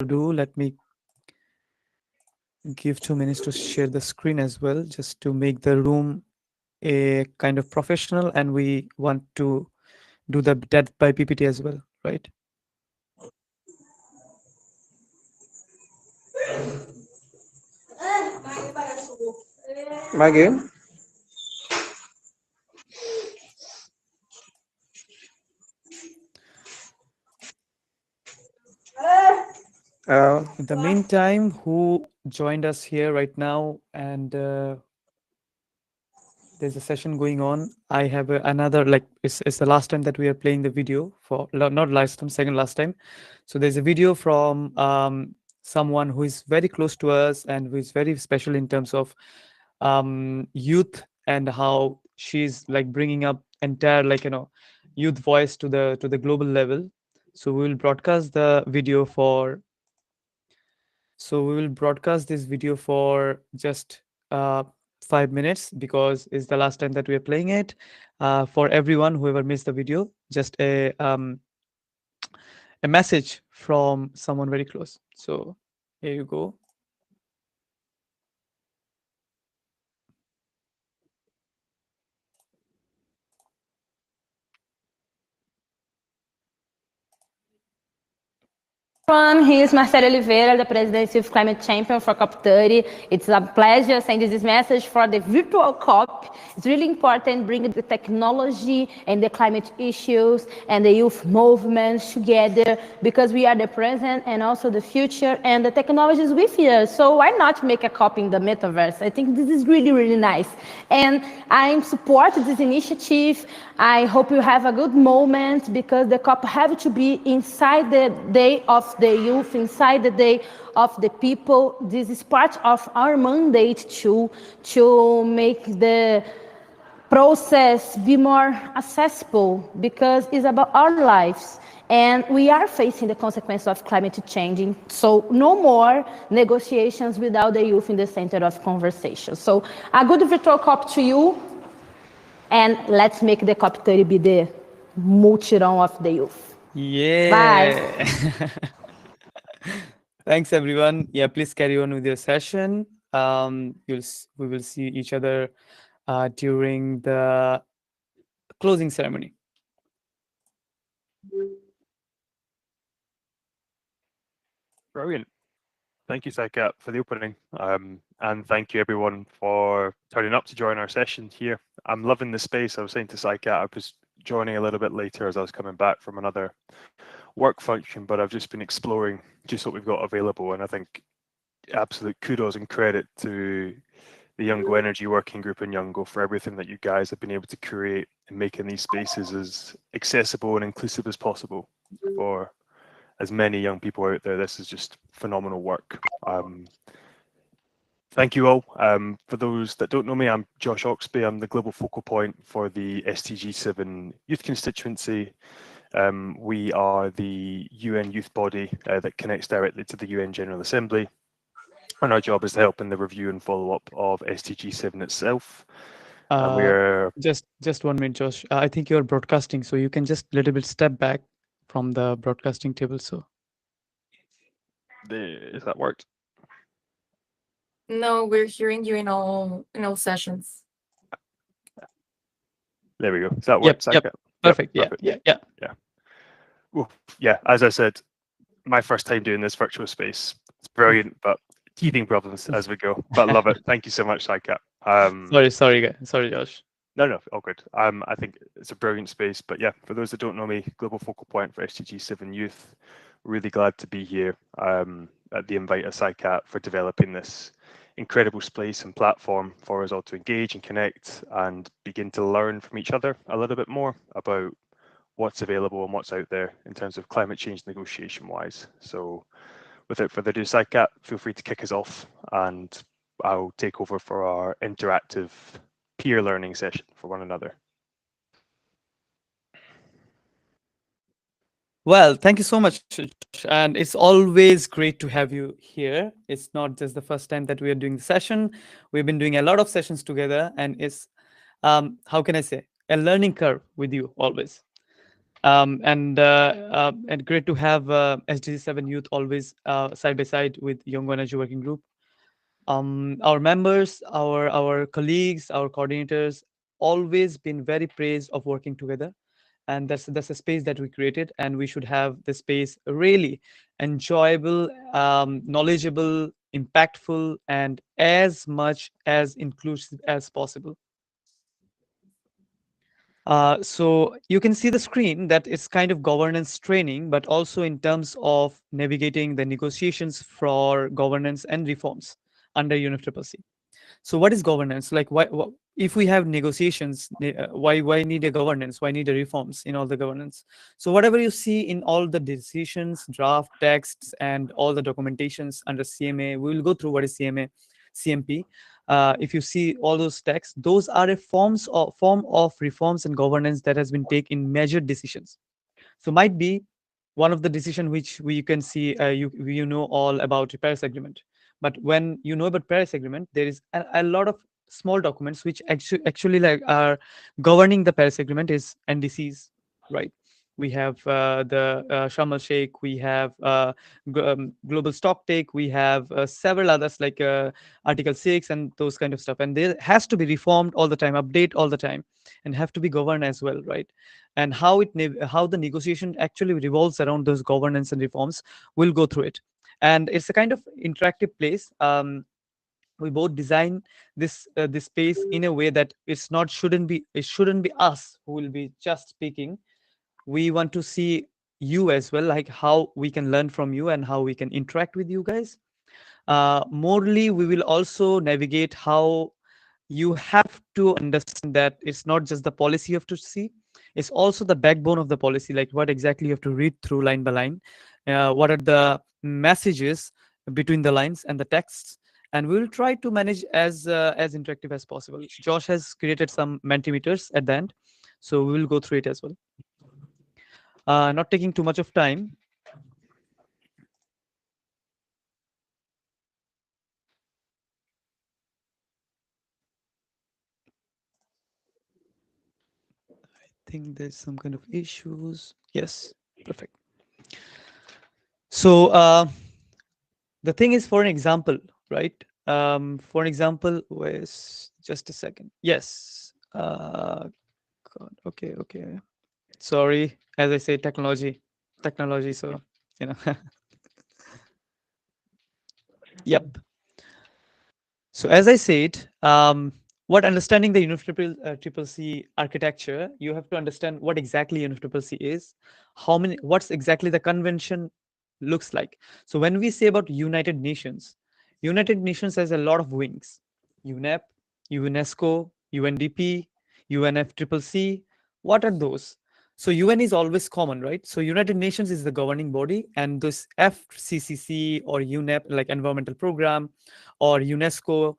do, let me give 2 minutes to share the screen as well, just to make the room a kind of professional, and we want to do the that by PPT as well, right? Maggie? In the meantime, who joined us here right now, and there's a session going on. I have another, like, it's the last time that we are playing the video for, not last time, second last time. So there's a video from someone who is very close to us and who is very special in terms of youth, and how she's like bringing up entire, like, youth voice to the global level. So we will broadcast the video for, so we will broadcast this video for just 5 minutes, because it's the last time that we are playing it. For everyone whoever missed the video, just a message from someone very close. So here you go. Everyone, here's Marcelo Oliveira, the Presidency of Climate Champion for COP30. It's a pleasure sending this message for the virtual COP. It's really important bringing the technology and the climate issues and the youth movements together, because we are the present and also the future, and the technology is with us. So why not make a COP in the metaverse? I think this is really, really nice. And I support this initiative. I hope you have a good moment, because the COP have to be inside the day of the youth, inside the day of the people. This is part of our mandate to make the process be more accessible, because it's about our lives. And we are facing the consequences of climate changing. So no more negotiations without the youth in the center of conversation. So a good virtual COP to you. And let's make the COP30 be the multirão of the youth. Yeah. Bye. Thanks everyone. Yeah, please carry on with your session. We will see each other during the closing ceremony. Brilliant. Thank you, Saikat, for the opening. And thank you, everyone, for turning up to join our session here. I'm loving the space. I was saying to Saikat, I was joining a little bit later as I was coming back from another work function, but I've just been exploring just what we've got available. And I think absolute kudos and credit to the Youngo Energy Working Group in Youngo for everything that you guys have been able to create and making these spaces as accessible and inclusive as possible for as many young people out there. This is just phenomenal work. Thank you all. For those that don't know me, I'm Josh Oxby. I'm the global focal point for the SDG7 youth constituency. We are the UN youth body that connects directly to the UN General Assembly. And our job is to help in the review and follow up of SDG7 itself. We're just 1 minute, Josh. I think you're broadcasting, so you can just a little bit step back from the broadcasting table. So is that worked? No, we're hearing you in all sessions. There we go. Does that work? Yep. Perfect. Yep, perfect. Yeah. Well, yeah, as I said, my first time doing this virtual space. It's brilliant, but teething problems as we go. But love it. Thank you so much, Saikat. Sorry, Josh. No, all good. I think it's a brilliant space. But yeah, for those that don't know me, global focal point for SDG7 Youth. Really glad to be here at the invite of Saikat for developing this incredible space and platform for us all to engage and connect and begin to learn from each other a little bit more about what's available and what's out there in terms of climate change negotiation wise. So without further ado, Saikat, feel free to kick us off and I'll take over for our interactive peer learning session for one another. Well, thank you so much. And it's always great to have you here. It's not just the first time that we are doing the session. We've been doing a lot of sessions together, and it's, how can I say, a learning curve with you always. And great to have SDG 7 Youth always side by side with Young Energy Working Group. Our members, our colleagues, our coordinators, always been very praised of working together, and that's a space that we created, and we should have the space really enjoyable, knowledgeable, impactful, and as much as inclusive as possible. So you can see the screen that it's kind of governance training, but also in terms of navigating the negotiations for governance and reforms under UNFCCC. So what is governance? Like if we have negotiations, why need a governance? Why need a reforms in all the governance? So whatever you see in all the decisions, draft texts, and all the documentations under CMA, we will go through what is CMA, CMP. If you see all those texts, those are a form of reforms and governance that has been taken in measured decisions. So might be one of the decision which we can see, you know all about the Paris Agreement. But when you know about Paris Agreement, there is a lot of small documents which actually like are governing the Paris Agreement is NDCs, right? We have the Sharm el Sheikh, we have Global Stocktake, we have several others like Article 6 and those kind of stuff. And there has to be reformed all the time, update all the time, and have to be governed as well, right? And how the negotiation actually revolves around those governance and reforms, we'll go through it. And it's a kind of interactive place. We both design this space in a way that it shouldn't be us who will be just speaking. We want to see you as well, like how we can learn from you and how we can interact with you guys. Morely, we will also navigate how you have to understand that it's not just the policy you have to see, it's also the backbone of the policy, like what exactly you have to read through line by line, what are the messages between the lines and the texts, and we will try to manage as interactive as possible. Josh has created some Mentimeters at the end, so we will go through it as well. Not taking too much of time. I think there's some kind of issues. Yes, perfect. So the thing is, for an example, right? For an example, was just a second. Yes. God. Okay. Sorry, as I say, technology. So you know. Yep. So as I said, what understanding the UNFCCC architecture, you have to understand what exactly UNFCCC is, what's exactly the convention looks like. So when we say about United Nations has a lot of wings: UNEP, UNESCO, UNDP, UNFCCC. What are those? So UN is always common, right? So United Nations is the governing body, and this FCCC or UNEP, like Environmental Program, or UNESCO,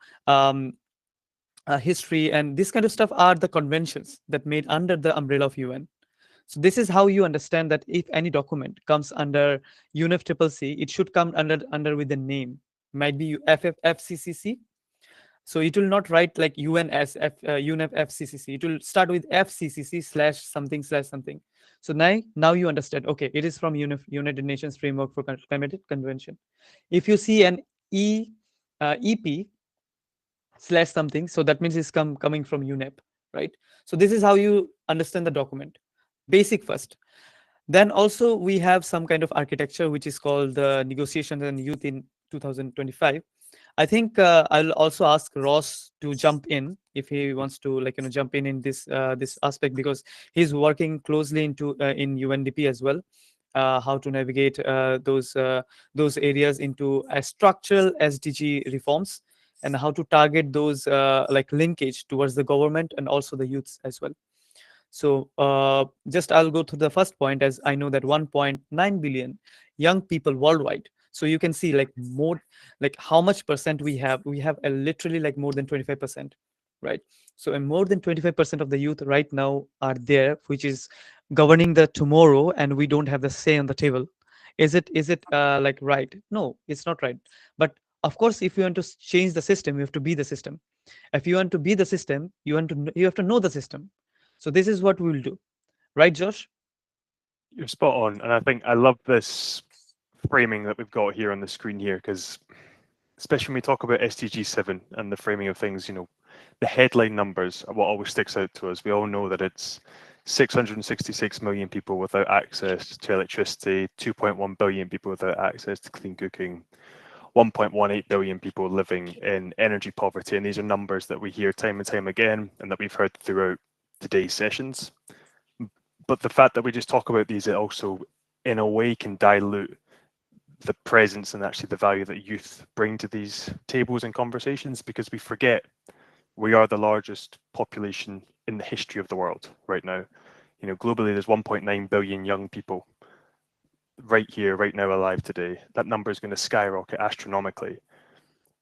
history, and this kind of stuff are the conventions that made under the umbrella of UN. So this is how you understand that if any document comes under UNFCCC, it should come under with a name. Might be FCCC. So it will not write like UNFCCC. It will start with FCCC /something/something. So now you understand. Okay, it is from United Nations Framework for Climatic Convention. If you see an EP /something, so that means it's coming from UNEP, right? So this is how you understand the document. Basic first. Then also we have some kind of architecture which is called the Negotiations and Youth in 2025. I think I'll also ask Ross to jump in if he wants to, like, jump in this this aspect, because he's working closely into in UNDP as well, how to navigate those areas into a structural SDG reforms, and how to target those like linkage towards the government and also the youths as well. So just I'll go to the first point, as I know that 1.9 billion young people worldwide. So you can see like more, like how much percent we have. We have a literally like more than 25%, right? So more than 25% of the youth right now are there, which is governing the tomorrow, and we don't have the say on the table. Is it like right? No, it's not right. But of course, if you want to change the system, you have to be the system. If you want to be the system, you have to know the system. So this is what we will do, right, Josh? You're spot on, and I think I love this framing that we've got here on the screen here, because especially when we talk about SDG 7 and the framing of things, the headline numbers are what always sticks out to us. We all know that it's 666 million people without access to electricity, 2.1 billion people without access to clean cooking, 1.18 billion people living in energy poverty. And these are numbers that we hear time and time again and that we've heard throughout today's sessions. But the fact that we just talk about these, it also, in a way, can dilute the presence and actually the value that youth bring to these tables and conversations, because we forget we are the largest population in the history of the world right now. Globally, there's 1.9 billion young people right here, right now, alive today. That number is going to skyrocket astronomically.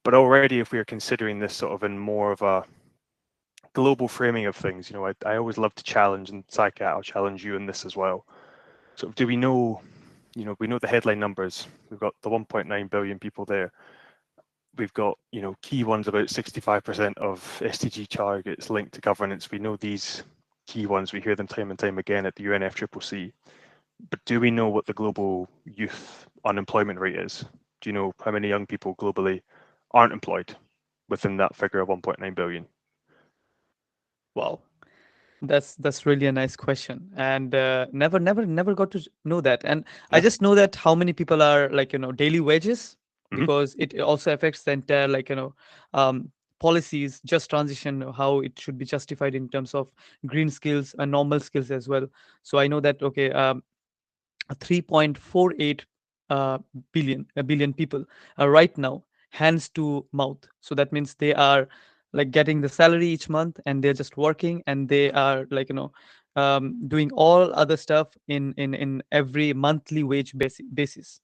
But already, if we are considering this sort of in more of a global framing of things, I always love to challenge, and Saikat, I'll challenge you in this as well. So do we know, we know the headline numbers. We've got the 1.9 billion people there. We've got, key ones, about 65% of SDG targets linked to governance. We know these key ones. We hear them time and time again at the UNFCCC. But do we know what the global youth unemployment rate is? Do you know how many young people globally aren't employed within that figure of 1.9 billion? Wow, that's really a nice question, and never got to know that. And I Yeah. just know that how many people are daily wages, Mhm. because it also affects the entire policies, just transition, how it should be justified in terms of green skills and normal skills as well. So I know that 3.48 billion people are right now hands to mouth. So that means they are getting the salary each month, and they're just working, and they are doing all other stuff in every monthly wage basis.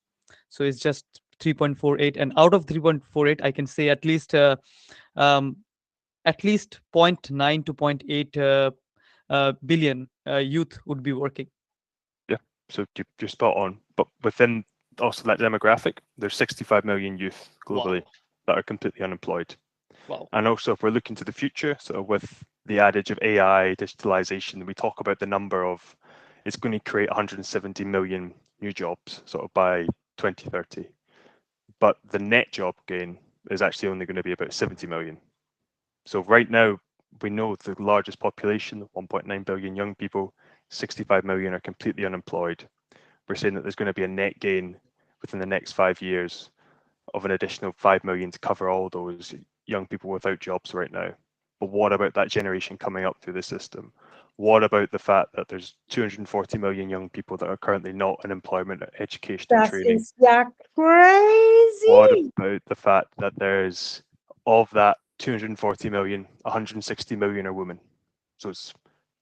So it's just 3.48, and out of 3.48, I can say at least um, 0.9 to 0.8 billion youth would be working. So you're spot on. But within also that demographic, there's 65 million youth globally that are completely unemployed. Wow. And also, if we're looking to the future, so with the adage of AI, digitalization, we talk about the number of, it's going to create 170 million new jobs sort of by 2030. But the net job gain is actually only going to be about 70 million. So right now, we know the largest population, 1.9 billion young people, 65 million are completely unemployed. We're saying that there's going to be a net gain within the next 5 years of an additional 5 million to cover all those young people without jobs right now. But what about that generation coming up through the system? What about the fact that there's 240 million young people that are currently not in employment, education, and That training? is crazy. What about the fact that there's, of that 240 million, 160 million are women? So it's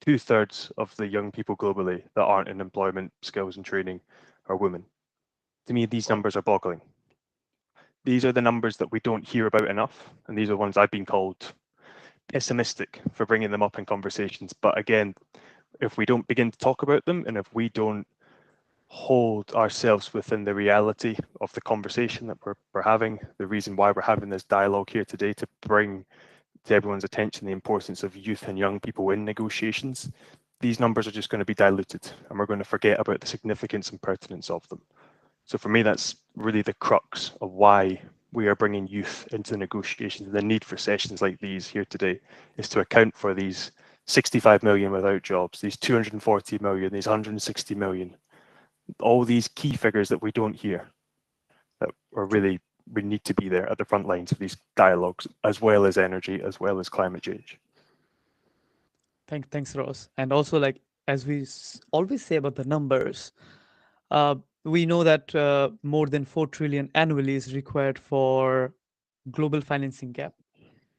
2/3 of the young people globally that aren't in employment, skills, and training are women. To me, these numbers are boggling. These are the numbers that we don't hear about enough, and these are ones I've been called pessimistic for bringing them up in conversations. But again, if we don't begin to talk about them, and if we don't hold ourselves within the reality of the conversation that we're having, the reason why we're having this dialogue here today, to bring to everyone's attention the importance of youth and young people in negotiations, these numbers are just going to be diluted, and we're going to forget about the significance and pertinence of them. So for me, that's really the crux of why we are bringing youth into negotiations. The need for sessions like these here today is to account for these 65 million without jobs, these 240 million, these 160 million, all these key figures that we don't hear, that are really, we need to be there at the front lines of these dialogues, as well as energy, as well as climate change. Thanks, Ross. And also, as we always say about the numbers, we know that more than 4 trillion annually is required for global financing gap.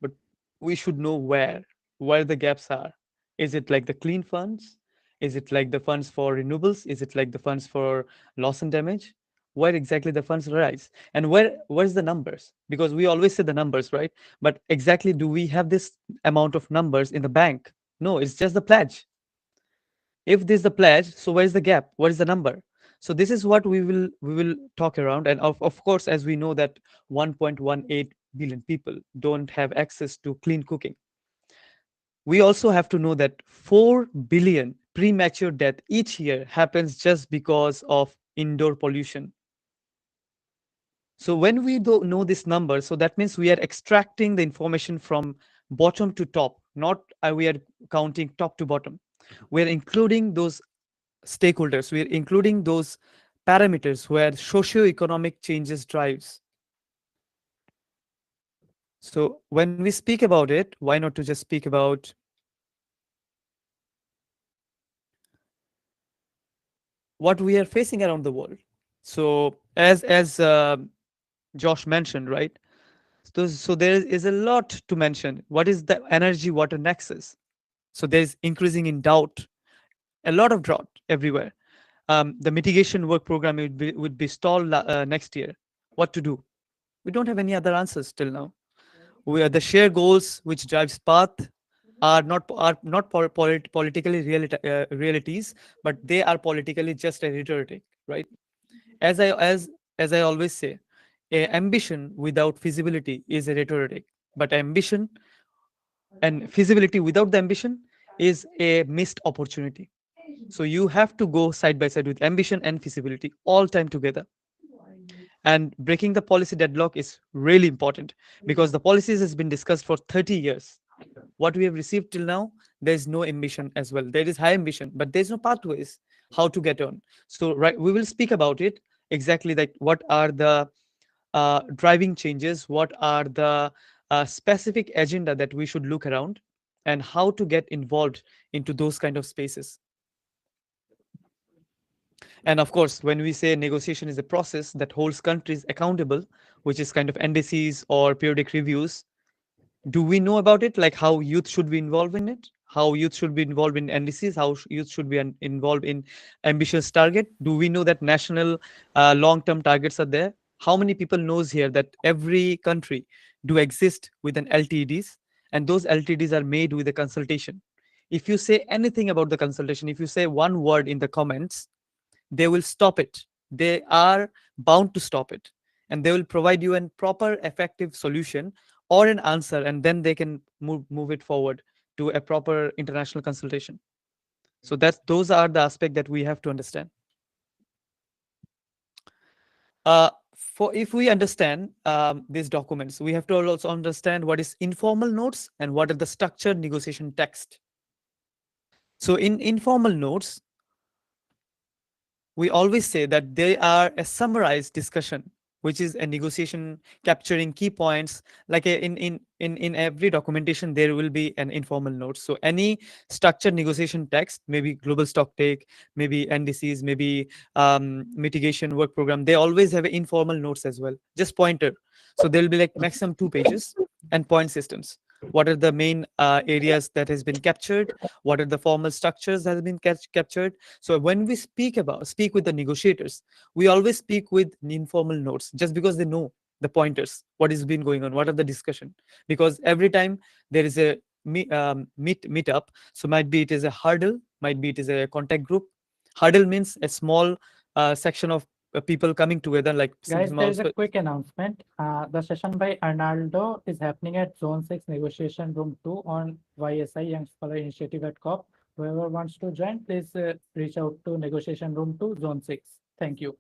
But we should know where the gaps are. Is it like the clean funds? Is it like the funds for renewables? Is it like the funds for loss and damage? Where exactly the funds rise? And where's the numbers? Because we always say the numbers, right? But exactly, do we have this amount of numbers in the bank? No, it's just the pledge. If this is the pledge, so where's the gap? What is the number? So this is what we will talk around. And of course, as we know that 1.18 billion people don't have access to clean cooking, we also have to know that 4 billion premature death each year happens just because of indoor pollution. So when we don't know this number, so that means we are extracting the information from bottom to top, not we are counting top to bottom. We're including those stakeholders, we're including those parameters where socio-economic changes drives. So when we speak about it, why not to just speak about what we are facing around the world? So as Josh mentioned, right? So there is a lot to mention. What is the energy water nexus? So there's increasing in drought, a lot of drought everywhere. The mitigation work program would be stalled next year. What to do? We don't have any other answers till now. We are the shared goals which drives path are not politically realities, but they are politically just a rhetoric, right? As I always say, ambition without feasibility is a rhetoric, but ambition and feasibility without the ambition is a missed opportunity. So you have to go side by side with ambition and feasibility all time together. And breaking the policy deadlock is really important because the policies has been discussed for 30 years. What we have received till now, there's no ambition as well. There is high ambition, but there's no pathways how to get on. So right, we will speak about it exactly, like what are the driving changes, what are the specific agenda that we should look around, and how to get involved into those kind of spaces. And of course, when we say negotiation is a process that holds countries accountable, which is kind of NDCs or periodic reviews, do we know about it? Like how youth should be involved in it? How youth should be involved in NDCs? How youth should be involved in ambitious target? Do we know that national long-term targets are there? How many people knows here that every country do exist with an LTDs, and those LTDs are made with a consultation? If you say anything about the consultation, if you say one word in the comments, they will stop it. They are bound to stop it, and they will provide you a proper effective solution or an answer, and then they can move it forward to a proper international consultation. So those are the aspects that we have to understand. For if we understand these documents, we have to also understand what is informal notes and what are the structured negotiation text. So in informal notes, we always say that they are a summarized discussion, which is a negotiation capturing key points. Like in every documentation, there will be an informal note. So any structured negotiation text, maybe global stock take, maybe NDCs, maybe mitigation work program, they always have informal notes as well, just pointer. So there'll be like maximum 2 pages and point systems. What are the main areas that has been captured? What are the formal structures that have been captured? So when we speak with the negotiators, we always speak with informal notes, just because they know the pointers, what has been going on, what are the discussion. Because every time there is a meet up, so might be it is a hurdle, might be it is a contact group. Hurdle means a small section of people coming together, like Guys, small there is a quick announcement. The session by Arnaldo is happening at Zone 6 Negotiation Room 2 on YSI Young Scholar Initiative at COP. Whoever wants to join, please reach out to Negotiation Room 2, Zone 6. Thank you.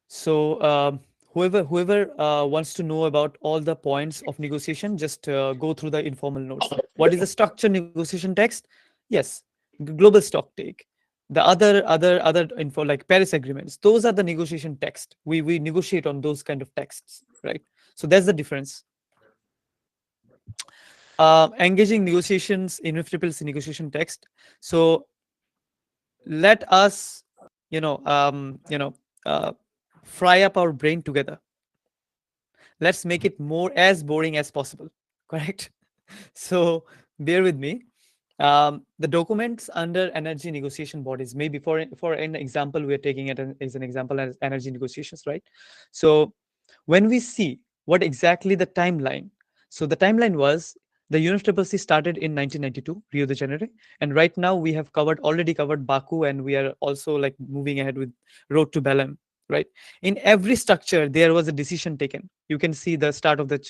So whoever wants to know about all the points of negotiation, just go through the informal notes. What is the structure negotiation text? Yes, global stock take. The other info like Paris agreements, those are the negotiation text. We negotiate on those kind of texts, right? So that's the difference. Engaging negotiations in FCCC negotiation text. So let us, fry up our brain together. Let's make it as boring as possible, correct? So bear with me. The documents under energy negotiation bodies, maybe for an example, we are taking it as an example as energy negotiations, right? So when we see what exactly the timeline, so the timeline was the UNFCCC started in 1992, Rio de Janeiro, and right now we have already covered Baku, and we are also like moving ahead with Road to Belém, right? In every structure, there was a decision taken. You can see the start of the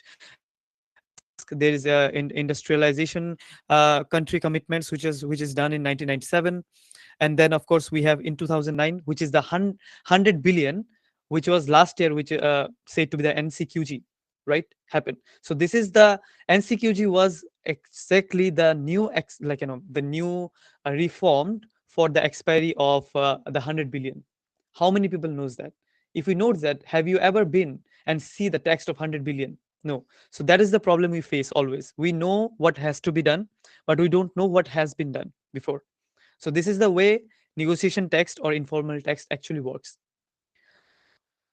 there is industrialization country commitments, which is done in 1997. And then, of course, we have in 2009, which is the 100 billion, which was last year, which said to be the NCQG, right? Happened. So this is the NCQG was exactly the new the new reformed for the expiry of the 100 billion. How many people knows that? If we note that, have you ever been and see the text of 100 billion? No. So that is the problem we face always. We know what has to be done, but we don't know what has been done before. So this is the way negotiation text or informal text actually works.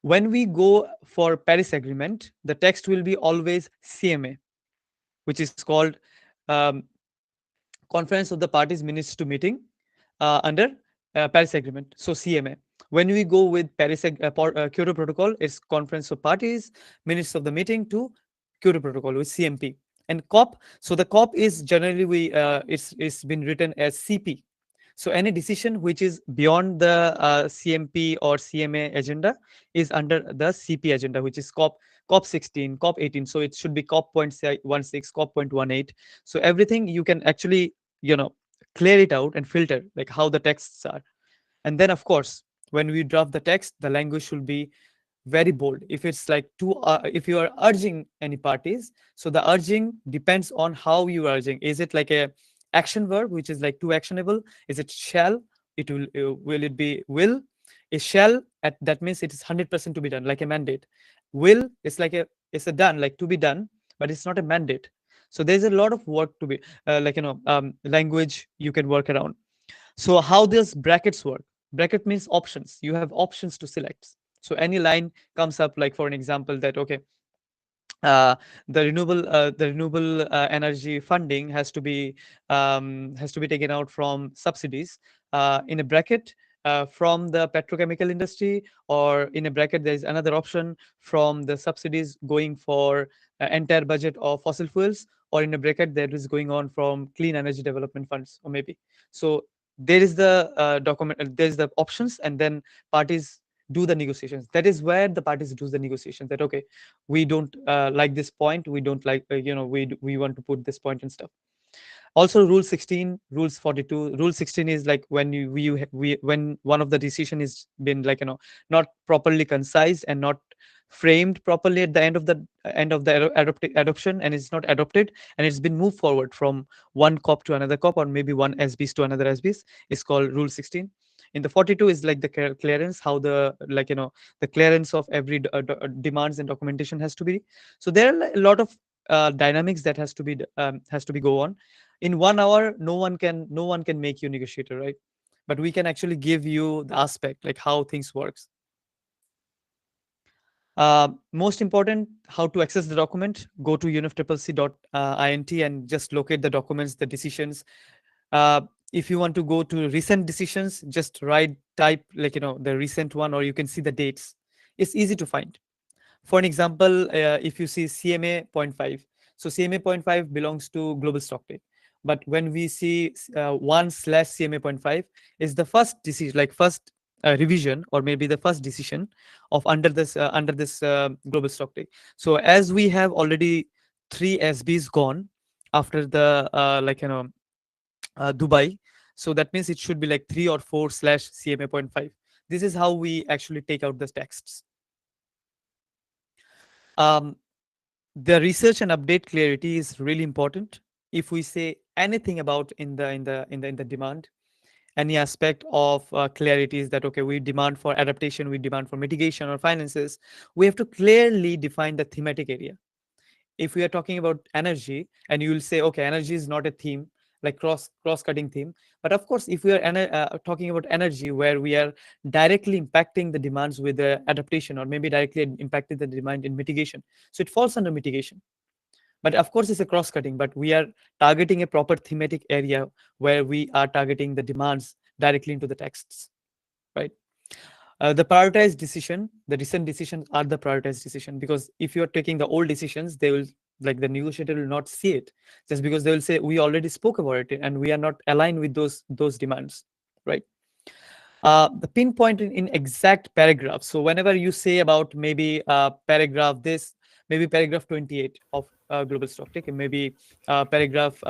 When we go for Paris Agreement, the text will be always CMA, which is called Conference of the Parties Minutes to Meeting under Paris Agreement. So CMA. When we go with Kyoto Protocol, it's Conference of Parties Minutes of the Meeting to Kyoto Protocol with CMP. And COP. So the COP is generally it's been written as CP. So any decision which is beyond the CMP or CMA agenda is under the CP agenda, which is COP 16, COP 18. So it should be COP.16, COP.18. So everything you can actually, clear it out and filter like how the texts are. And then, of course, when we draft the text, the language should be very bold. If it's like if you are urging any parties, so the urging depends on how you are urging. Is it like a action verb, which is like too actionable? Is it shall? It will it be will? Is shall that means it is 100% to be done, like a mandate. Will is like it's a done, like to be done, but it's not a mandate. So there's a lot of work to be language you can work around. So how does brackets work? Bracket means options. You have options to select. So any line comes up, like for an example, that okay, the renewable energy funding has to be taken out from subsidies in a bracket from the petrochemical industry, or in a bracket there is another option from the subsidies going for entire budget of fossil fuels, or in a bracket there is going on from clean energy development funds, or maybe. So there is the document, there's the options, and then parties do the negotiations. That is where the parties do the negotiations, that okay, we don't like this point, we don't like we want to put this point and stuff. Also, rule 16, rules 42. Rule 16 is like when when one of the decision is been like not properly concise and not framed properly at the end of the adoption, and it's not adopted, and it's been moved forward from one COP to another COP, or maybe one SBs to another SBs, is called rule 16. In the 42 is like the clearance, how the the clearance of every demands and documentation has to be. So there are a lot of dynamics that has to be go on. In 1 hour, no one can make you negotiator, right? But we can actually give you the aspect, like how things works. Most important, how to access the document. Go to unifccc.int and just locate the documents, the decisions. If you want to go to recent decisions, just type the recent one, or you can see the dates. It's easy to find. For an example, if you see CMA 0.5, so CMA 0.5 belongs to Global Stock Take. But when we see 1/CMA 0.5 is the first decision, like first revision, or maybe the first decision of under this Global Stock Take. So as we have already 3 SBs gone after the Dubai, so that means it should be like 3 or 4/CMA 0.5. This is how we actually take out the texts. The research and update clarity is really important. If we say anything about in the demand, any aspect of clarity is that okay, we demand for adaptation, we demand for mitigation or finances, we have to clearly define the thematic area. If we are talking about energy, and you will say okay, energy is not a theme, like cross-cutting theme. But of course, if we are talking about energy where we are directly impacting the demands with the adaptation, or maybe directly impacting the demand in mitigation, so it falls under mitigation. But of course, it's a cross-cutting, but we are targeting a proper thematic area where we are targeting the demands directly into the texts, right? The prioritized decision, the recent decisions are the prioritized decision, because if you're taking the old decisions, they will, like the negotiator will not see it, just because they will say we already spoke about it and we are not aligned with those demands, right? The pinpoint in exact paragraph. So whenever you say about maybe paragraph this, maybe paragraph 28 of global stocktake, and maybe paragraph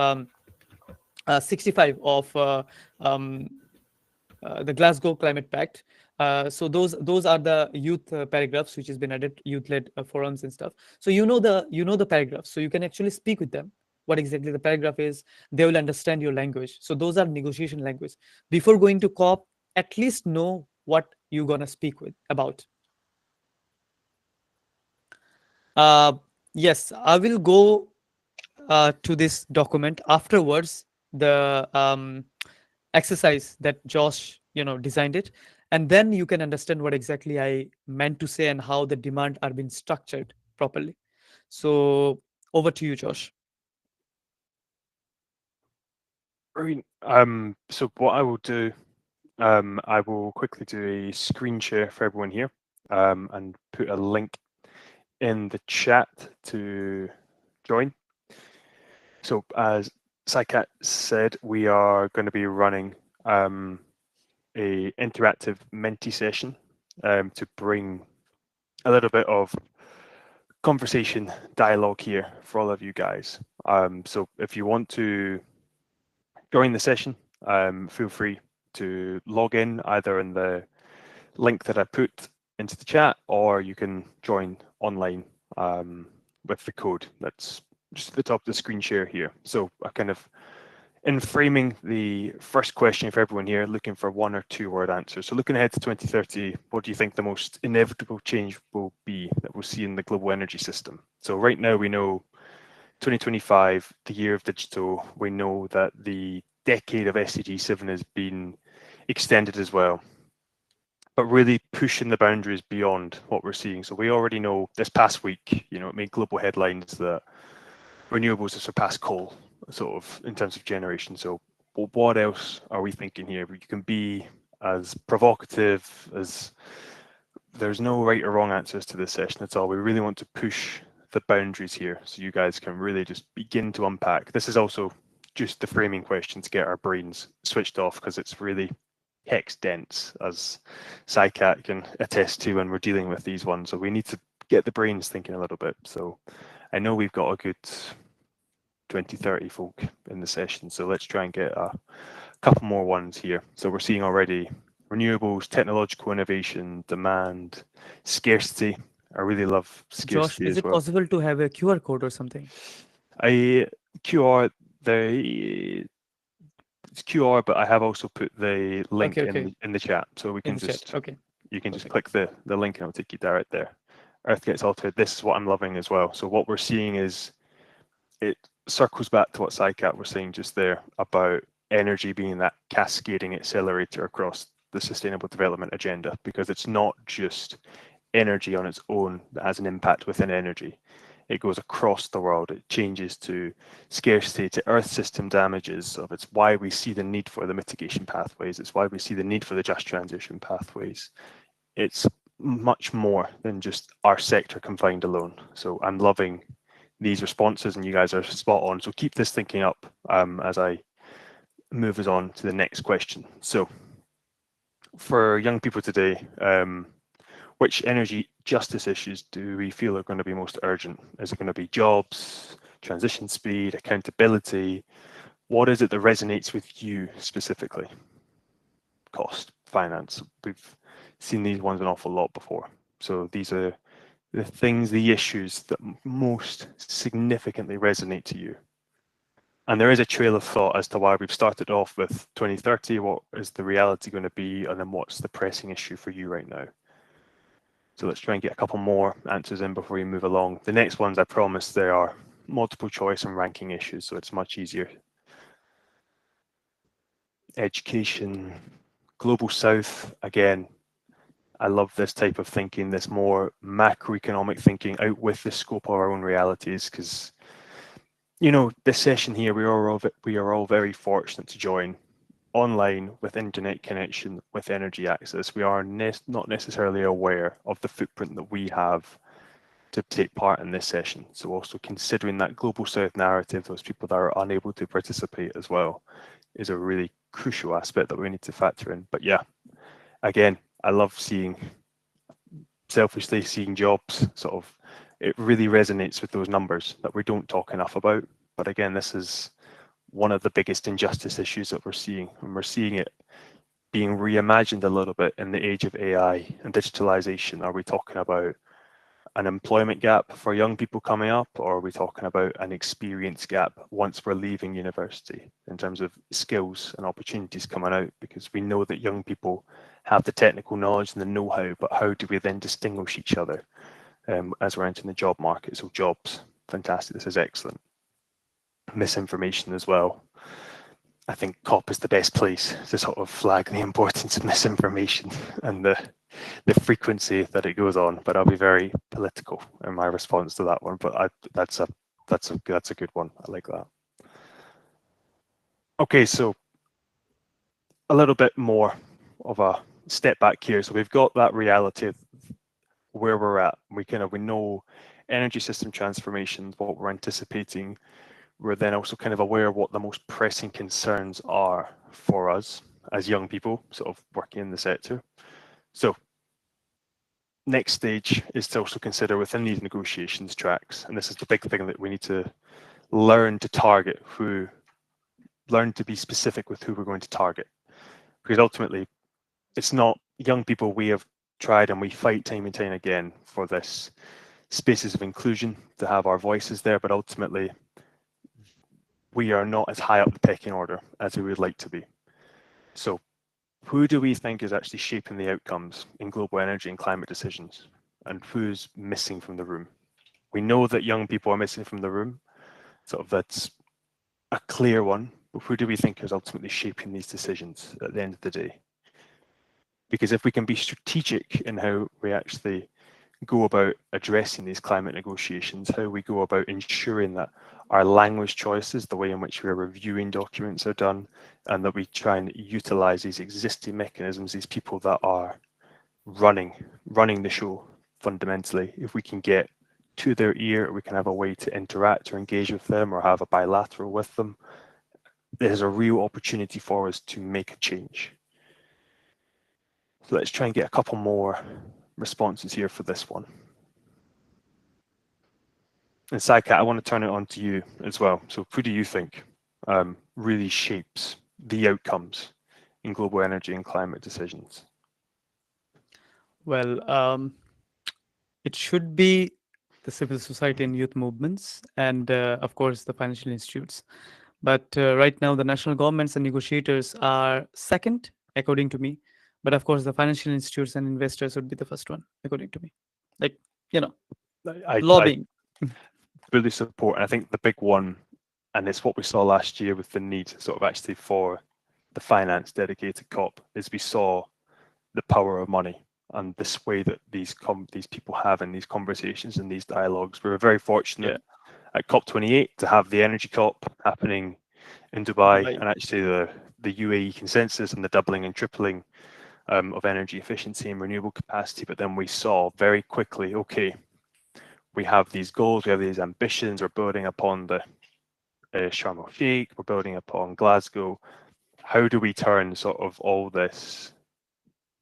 65 of the Glasgow Climate Pact. So those are the youth paragraphs which has been added, youth-led forums and stuff. So you know the paragraphs, so you can actually speak with them what exactly the paragraph is. They will understand your language. So those are negotiation language. Before going to COP, at least know what you're gonna speak with about. Yes, I will go to this document afterwards, the exercise that Josh designed it, and then you can understand what exactly I meant to say and how the demand are being structured properly. So over to you, Josh. Brilliant. So what I will do, I will quickly do a screen share for everyone here, and put a link in the chat to join. So as Saikat said, we are going to be running a interactive Menti session to bring a little bit of conversation dialogue here for all of you guys. So if you want to join the session, feel free to log in either in the link that I put into the chat, or you can join online with the code that's just at the top of the screen share here. So I kind of, in framing the first question for everyone here, looking for 1 or 2 word answers. So looking ahead to 2030, what do you think the most inevitable change will be that we'll see in the global energy system? So right now we know 2025, the year of digital, we know that the decade of SDG 7 has been extended as well, but really pushing the boundaries beyond what we're seeing. So we already know this past week, it made global headlines that renewables have surpassed coal, sort of in terms of generation. So what else are we thinking here? You can be as provocative as, there's no right or wrong answers to this session at all. We really want to push the boundaries here so you guys can really just begin to unpack. This is also just the framing question to get our brains switched off, because it's really hex dense, as Saikat can attest to when we're dealing with these ones. So we need to get the brains thinking a little bit. So I know we've got a good 20, 30 folk in the session, so let's try and get a couple more ones here. So we're seeing already renewables, technological innovation, demand, scarcity. I really love Josh, scarcity is as it well. possible to have a QR code or something? It's QR, but I have also put the link Okay. in the chat, so we In can the just chat. Okay. you can just Perfect. click the link and it'll take you direct there. Earth Gets Altered. This is what I'm loving as well. So what we're seeing is, it circles back to what Saikat was saying just there about energy being that cascading accelerator across the Sustainable Development Agenda, because it's not just energy on its own that has an impact within energy. It goes across the world. It changes to scarcity, to earth system damages. Of it's why we see the need for the mitigation pathways. It's why we see the need for the just transition pathways. It's much more than just our sector confined alone. So I'm loving these responses, and you guys are spot on. So keep this thinking up as I move us on to the next question. So for young people today, which energy justice issues do we feel are going to be most urgent? Is it going to be jobs, transition speed, accountability? What is it that resonates with you specifically? Cost, finance. We've seen these ones an awful lot before. So these are the things, the issues that most significantly resonate to you. And there is a trail of thought as to why we've started off with 2030, what is the reality going to be, and then what's the pressing issue for you right now. So let's try and get a couple more answers in before we move along. The next ones, I promise, they are multiple choice and ranking issues, so it's much easier. Education, Global South, again, I love this type of thinking, this more macroeconomic thinking out with the scope of our own realities, because this session here, we are all very fortunate to join online with internet connection, with energy access. We are not necessarily aware of the footprint that we have to take part in this session. So also considering that Global South narrative, those people that are unable to participate as well, is a really crucial aspect that we need to factor in. But yeah, again, I love selfishly seeing jobs sort of it really resonates with those numbers that we don't talk enough about. But again, this is one of the biggest injustice issues that we're seeing, and we're seeing it being reimagined a little bit in the age of AI and digitalization. Are we talking about an employment gap for young people coming up, or are we talking about an experience gap once we're leaving university in terms of skills and opportunities coming out? Because we know that young people have the technical knowledge and the know-how, but how do we then distinguish each other as we're entering the job market? So jobs, fantastic, this is excellent. Misinformation as well. I think COP is the best place to sort of flag the importance of misinformation and the frequency that it goes on. But I'll be very political in my response to that one. But that's a good one. I like that. Okay, so a little bit more of a step back here. So we've got that reality of where we're at. We know energy system transformations, what we're anticipating. We're then also kind of aware of what the most pressing concerns are for us as young people sort of working in the sector. So next stage is to also consider within these negotiations tracks, and this is the big thing that we need to learn to target learn to be specific with who we're going to target. Because ultimately, it's not young people. We have tried and we fight time and time again for this spaces of inclusion, to have our voices there, but ultimately, we are not as high up the pecking order as we would like to be. So who do we think is actually shaping the outcomes in global energy and climate decisions? And who's missing from the room? We know that young people are missing from the room. Sort of that's a clear one, but who do we think is ultimately shaping these decisions at the end of the day? Because if we can be strategic in how we actually go about addressing these climate negotiations, how we go about ensuring that our language choices, the way in which we're reviewing documents are done, and that we try and utilize these existing mechanisms, these people that are running the show fundamentally. If we can get to their ear, we can have a way to interact or engage with them or have a bilateral with them. There's a real opportunity for us to make a change. So let's try and get a couple more responses here for this one. And Saikat, I want to turn it on to you as well. So who do you think really shapes the outcomes in global energy and climate decisions? Well, it should be the civil society and youth movements, and of course the financial institutes. But right now the national governments and negotiators are second, according to me. But of course the financial institutes and investors would be the first one, according to me. Like, lobbying. I fully support, and I think the big one, and it's what we saw last year with the need sort of actually for the finance dedicated COP, is we saw the power of money and this way that these people have in these conversations and these dialogues. We were very fortunate at COP28 to have the energy COP happening in Dubai, and actually the UAE consensus and the doubling and tripling of energy efficiency and renewable capacity. But then we saw very quickly, okay, we have these goals, we have these ambitions, we're building upon the Sharm el-Sheikh, we're building upon Glasgow. How do we turn sort of all this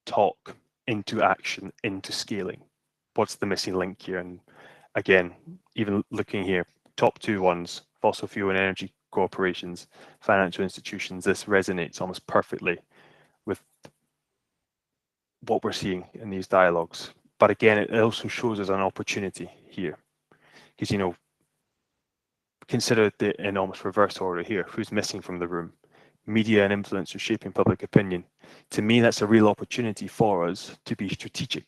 talk into action, into scaling? What's the missing link here? And again, even looking here, top two ones, fossil fuel and energy corporations, financial institutions, this resonates almost perfectly with what we're seeing in these dialogues. But again, it also shows us an opportunity here, because consider it in almost reverse order here. Who's missing from the room? Media and influencers shaping public opinion. To me, that's a real opportunity for us to be strategic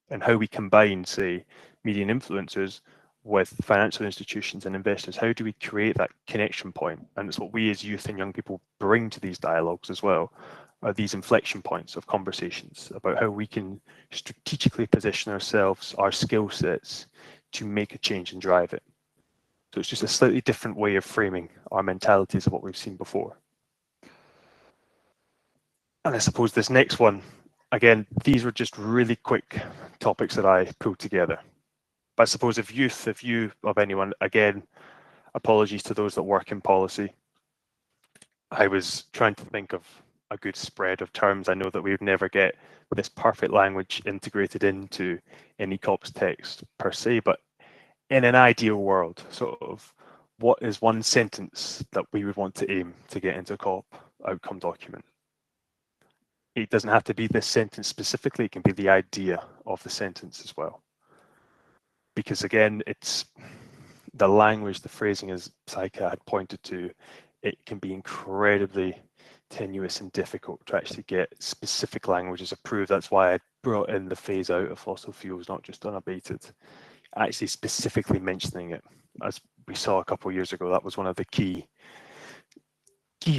and how we combine, say, media and influencers with financial institutions and investors. How do we create that connection point? And it's what we as youth and young people bring to these dialogues as well, are these inflection points of conversations about how we can strategically position ourselves, our skill sets, to make a change and drive it. So it's just a slightly different way of framing our mentalities of what we've seen before. And I suppose this next one, again, these were just really quick topics that I pulled together. But I suppose if you of anyone, again, apologies to those that work in policy. I was trying to think of a good spread of terms. I know that we would never get this perfect language integrated into any COP's text per se, but in an ideal world, sort of, what is one sentence that we would want to aim to get into a COP outcome document? It doesn't have to be this sentence specifically, it can be the idea of the sentence as well. Because again, it's the language, the phrasing, as Saika had pointed to, it can be incredibly tenuous and difficult to actually get specific languages approved. That's why I brought in the phase out of fossil fuels, not just unabated. Actually specifically mentioning it, as we saw a couple of years ago, that was one of the key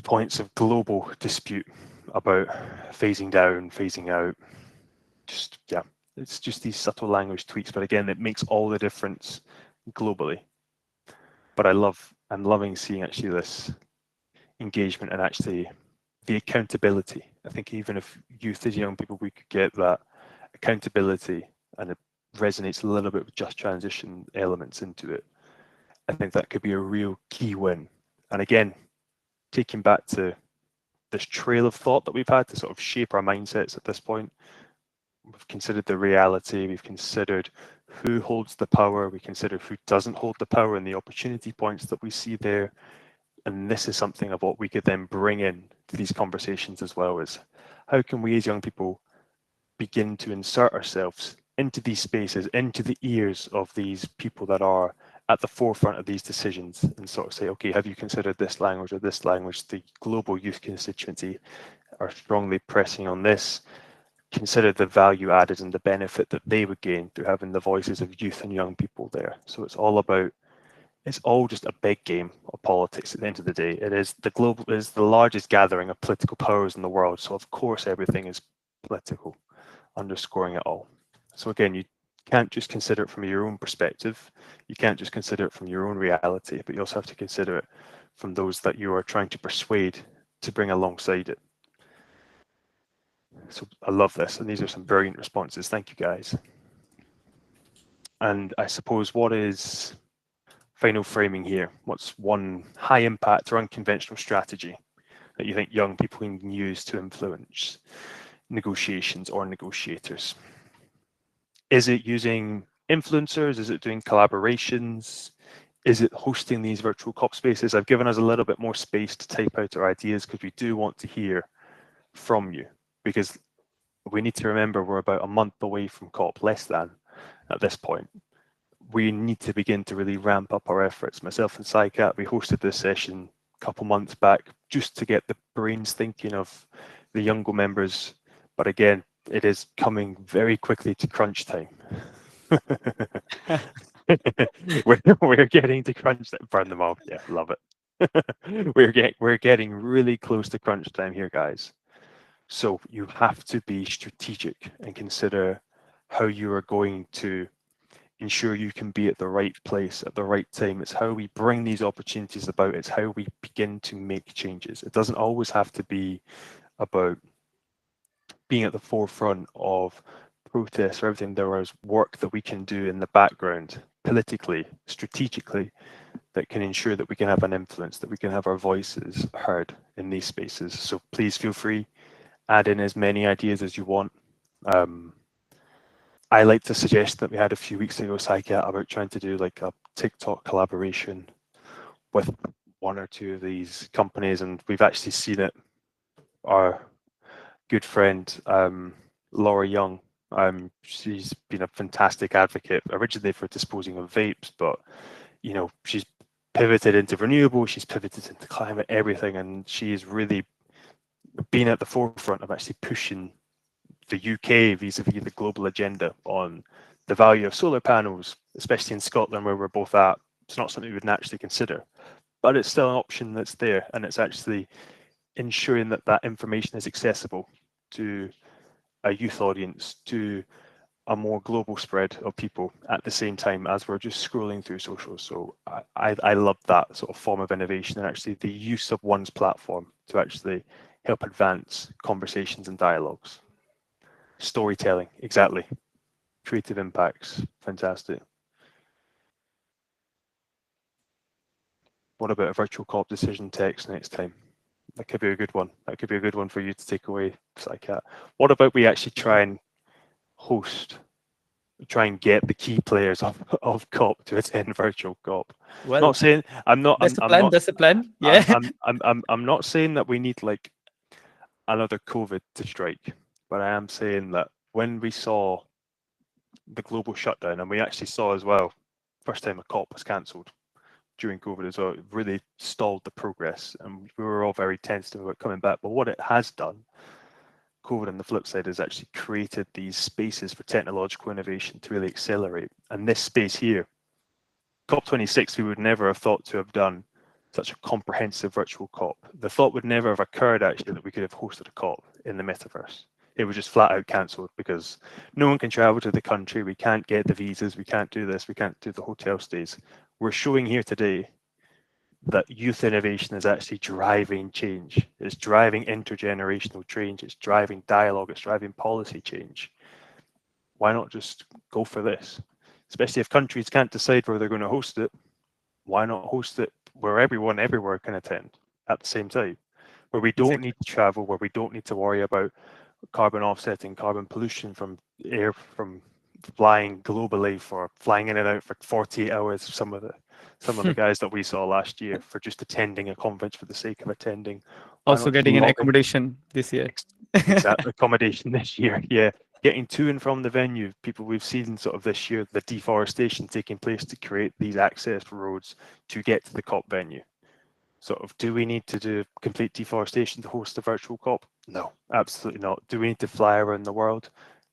points of global dispute about phasing down, phasing out. Just, yeah, it's just these subtle language tweaks, but again, it makes all the difference globally. But I'm loving seeing actually this engagement and actually the accountability. I think even if youth as young people, we could get that accountability, and it resonates a little bit with just transition elements into it. I think that could be a real key win. And again, taking back to this trail of thought that we've had to sort of shape our mindsets at this point, we've considered the reality, we've considered who holds the power, we consider who doesn't hold the power and the opportunity points that we see there. And this is something of what we could then bring in to these conversations as well, is how can we as young people begin to insert ourselves into these spaces, into the ears of these people that are at the forefront of these decisions, and sort of say, okay, have you considered this language or this language? The global youth constituency are strongly pressing on this. Consider the value added and the benefit that they would gain through having the voices of youth and young people there. So it's all just a big game of politics at the end of the day. It is the largest gathering of political powers in the world. So of course everything is political, underscoring it all. So again, you can't just consider it from your own perspective. You can't just consider it from your own reality, but you also have to consider it from those that you are trying to persuade to bring alongside it. So I love this, and these are some brilliant responses. Thank you, guys. And I suppose, what is final framing here? What's one high impact or unconventional strategy that you think young people can use to influence negotiations or negotiators? Is it using influencers? Is it doing collaborations? Is it hosting these virtual COP spaces? I've given us a little bit more space to type out our ideas because we do want to hear from you, because we need to remember we're about a month away from COP, less than at this point. We need to begin to really ramp up our efforts. Myself and Saika, we hosted this session a couple months back just to get the brains thinking of the younger members. But again, it is coming very quickly to crunch time. we're getting to crunch time. Burn them off. Yeah, love it. We're getting really close to crunch time here, guys. So you have to be strategic and consider how you are going to ensure you can be at the right place at the right time. It's how we bring these opportunities about. It's how we begin to make changes. It doesn't always have to be about being at the forefront of protests or everything. There is work that we can do in the background, politically, strategically, that can ensure that we can have an influence, that we can have our voices heard in these spaces. So please feel free, add in as many ideas as you want. I like to suggest that we had a few weeks ago, Saika, about trying to do like a TikTok collaboration with one or two of these companies, and we've actually seen it. Our good friend, Laura Young, she's been a fantastic advocate, originally for disposing of vapes, but you know, she's pivoted into renewable, she's pivoted into climate, everything, and she's really been at the forefront of actually pushing the UK vis-a-vis the global agenda on the value of solar panels, especially in Scotland where we're both at. It's not something we would naturally consider, but it's still an option that's there, and it's actually ensuring that that information is accessible to a youth audience, to a more global spread of people at the same time as we're just scrolling through social. So I love that sort of form of innovation, and actually the use of one's platform to actually help advance conversations and dialogues. Storytelling, exactly. Creative impacts, fantastic. What about a virtual COP decision text next time? That could be a good one. That could be a good one for you to take away, Saika. What about we actually try and host try and get the key players of COP to attend virtual COP. Well, Not saying I'm not. that's the I'm plan. not. That's the plan. Yeah. I'm not saying that we need like another COVID to strike, but I am saying that when we saw the global shutdown, and we actually saw as well, first time a COP was cancelled during COVID as well, it really stalled the progress, and we were all very tentative about coming back. But what it has done, COVID on the flip side, has actually created these spaces for technological innovation to really accelerate. And this space here, COP26, we would never have thought to have done such a comprehensive virtual COP. The thought would never have occurred actually that we could have hosted a COP in the metaverse. It was just flat out cancelled because no one can travel to the country. We can't get the visas. We can't do this. We can't do the hotel stays. We're showing here today that youth innovation is actually driving change. It's driving intergenerational change. It's driving dialogue. It's driving policy change. Why not just go for this? Especially if countries can't decide where they're going to host it, why not host it where everyone everywhere can attend at the same time? Where we don't Exactly. need to travel, where we don't need to worry about carbon offsetting, carbon pollution from air, from flying globally, for flying in and out for 48 hours. Some of the guys that we saw last year for just attending a conference for the sake of attending. Why Also not getting an log in? accommodation this year. Exact accommodation this year. Yeah, getting to and from the venue. People, we've seen sort of this year the deforestation taking place to create these access roads to get to the COP venue. Sort of, do we need to do complete deforestation to host a virtual COP? No, absolutely not. Do we need to fly around the world?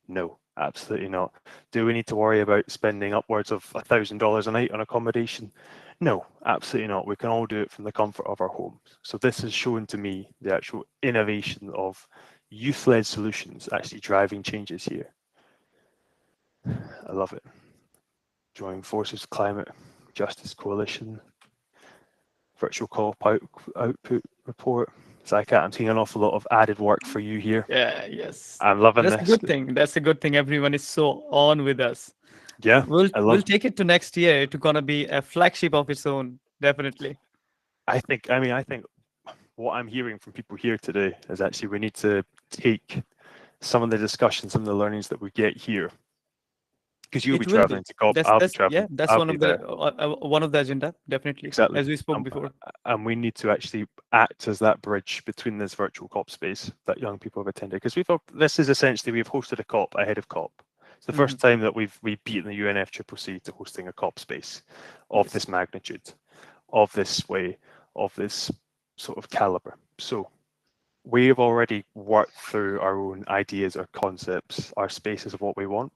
No, absolutely not. Do we need to worry about spending upwards of $1,000 a night on accommodation? No, absolutely not. We can all do it from the comfort of our homes. So this has shown to me the actual innovation of youth-led solutions actually driving changes here. I love it. Joining Forces Climate Justice Coalition, virtual COP output report. Zycat, I'm seeing an awful lot of added work for you here. Yeah. Yes. I'm loving That's this. a good thing. That's a good thing. Everyone is so on with us. Yeah, We'll take it to next year. It's gonna be a flagship of its own. Definitely. I think what I'm hearing from people here today is actually we need to take some of the discussions, some of the learnings that we get here, because you'll It be will traveling to COP. I'll be traveling. that's I'll one be of there. the one of the agenda. Definitely. Exactly. As we spoke before. And we need to actually act as that bridge between this virtual COP space that young people have attended. Because this is essentially, we've hosted a COP ahead of COP. It's the first time that we've beaten the UNFCCC to hosting a COP space of this magnitude, of this way, of this sort of caliber. So we've already worked through our own ideas, our concepts, our spaces of what we want.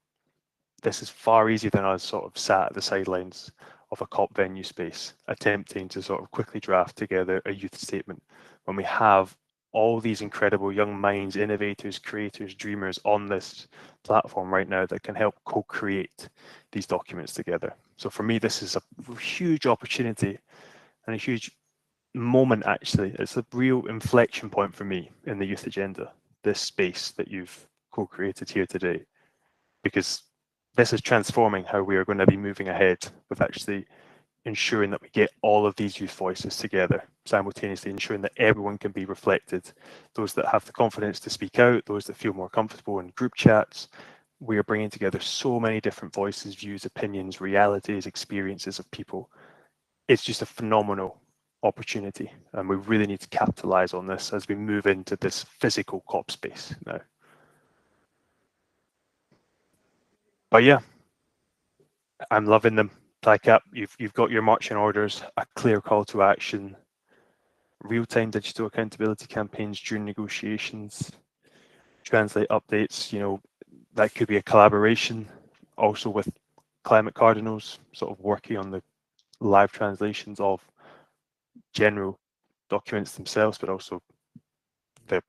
This is far easier than us sort of sat at the sidelines of a COP venue space, attempting to sort of quickly draft together a youth statement when we have all these incredible young minds, innovators, creators, dreamers on this platform right now that can help co-create these documents together. So for me, this is a huge opportunity and a huge moment, actually. It's a real inflection point for me in the youth agenda, this space that you've co-created here today, because this is transforming how we are going to be moving ahead with actually ensuring that we get all of these youth voices together, simultaneously ensuring that everyone can be reflected. Those that have the confidence to speak out, those that feel more comfortable in group chats. We are bringing together so many different voices, views, opinions, realities, experiences of people. It's just a phenomenal opportunity, and we really need to capitalize on this as we move into this physical COP space now. But yeah, I'm loving them. Zycat, you've got your marching orders, a clear call to action, real-time digital accountability campaigns during negotiations, translate updates. You know, that could be a collaboration also with Climate Cardinals, sort of working on the live translations of general documents themselves, but also the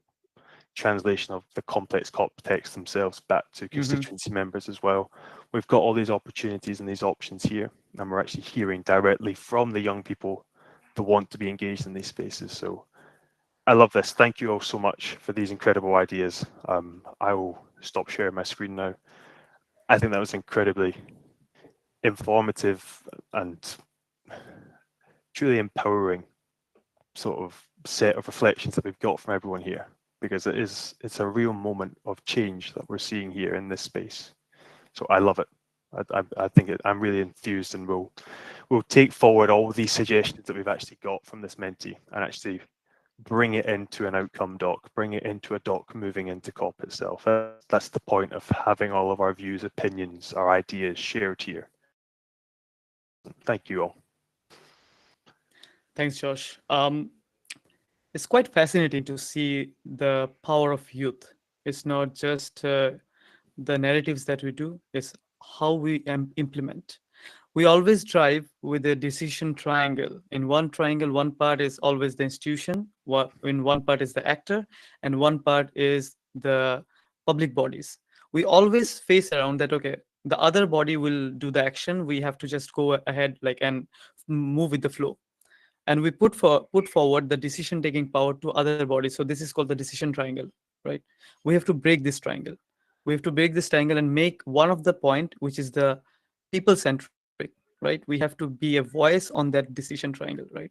translation of the complex COP text themselves back to constituency members as well. We've got all these opportunities and these options here, and we're actually hearing directly from the young people that want to be engaged in these spaces. So I love this. Thank you all so much for these incredible ideas. I will stop sharing my screen now. I think that was incredibly informative and truly empowering sort of set of reflections that we've got from everyone here, because it's a real moment of change that we're seeing here in this space. So I love it. I think I'm really enthused, and we'll take forward all these suggestions that we've actually got from this Menti and actually bring it into an outcome doc, bring it into a doc moving into COP itself. That's the point of having all of our views, opinions, our ideas shared here. Thank you all. Thanks, Josh. It's quite fascinating to see the power of youth. It's not just the narratives that we do, it's how we implement. We always drive with a decision triangle. In one triangle, one part is always the institution, in one part is the actor, and one part is the public bodies. We always face around that, okay, the other body will do the action. We have to just go ahead and move with the flow. And we put forward the decision taking power to other bodies. So this is called the decision triangle, right? We have to break this triangle. We have to break this triangle and make one of the point, which is the people centric, right? We have to be a voice on that decision triangle, right?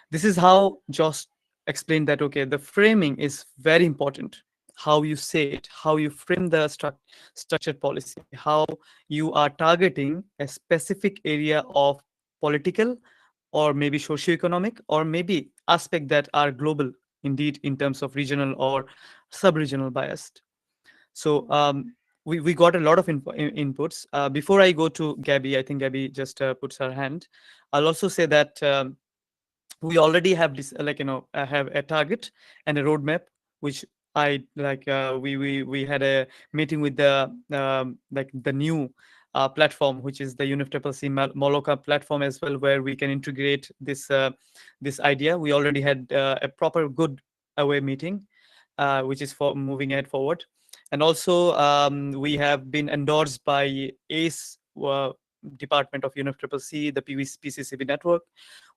This is how Josh explained that, okay, the framing is very important. How you say it, how you frame the structured policy, how you are targeting a specific area of political or maybe socioeconomic or maybe aspect that are global indeed in terms of regional or sub-regional biased. So we got a lot of inputs. Before I go to Gabby, I think Gabby just puts her hand. I'll also say that we already have this, have a target and a roadmap, which I like. We had a meeting with the the new platform, which is the UNFCCC Moloka platform as well, where we can integrate this this idea. We already had a proper good away meeting, which is for moving it forward. And also, we have been endorsed by ACE Department of UNFCCC, the PCCB network.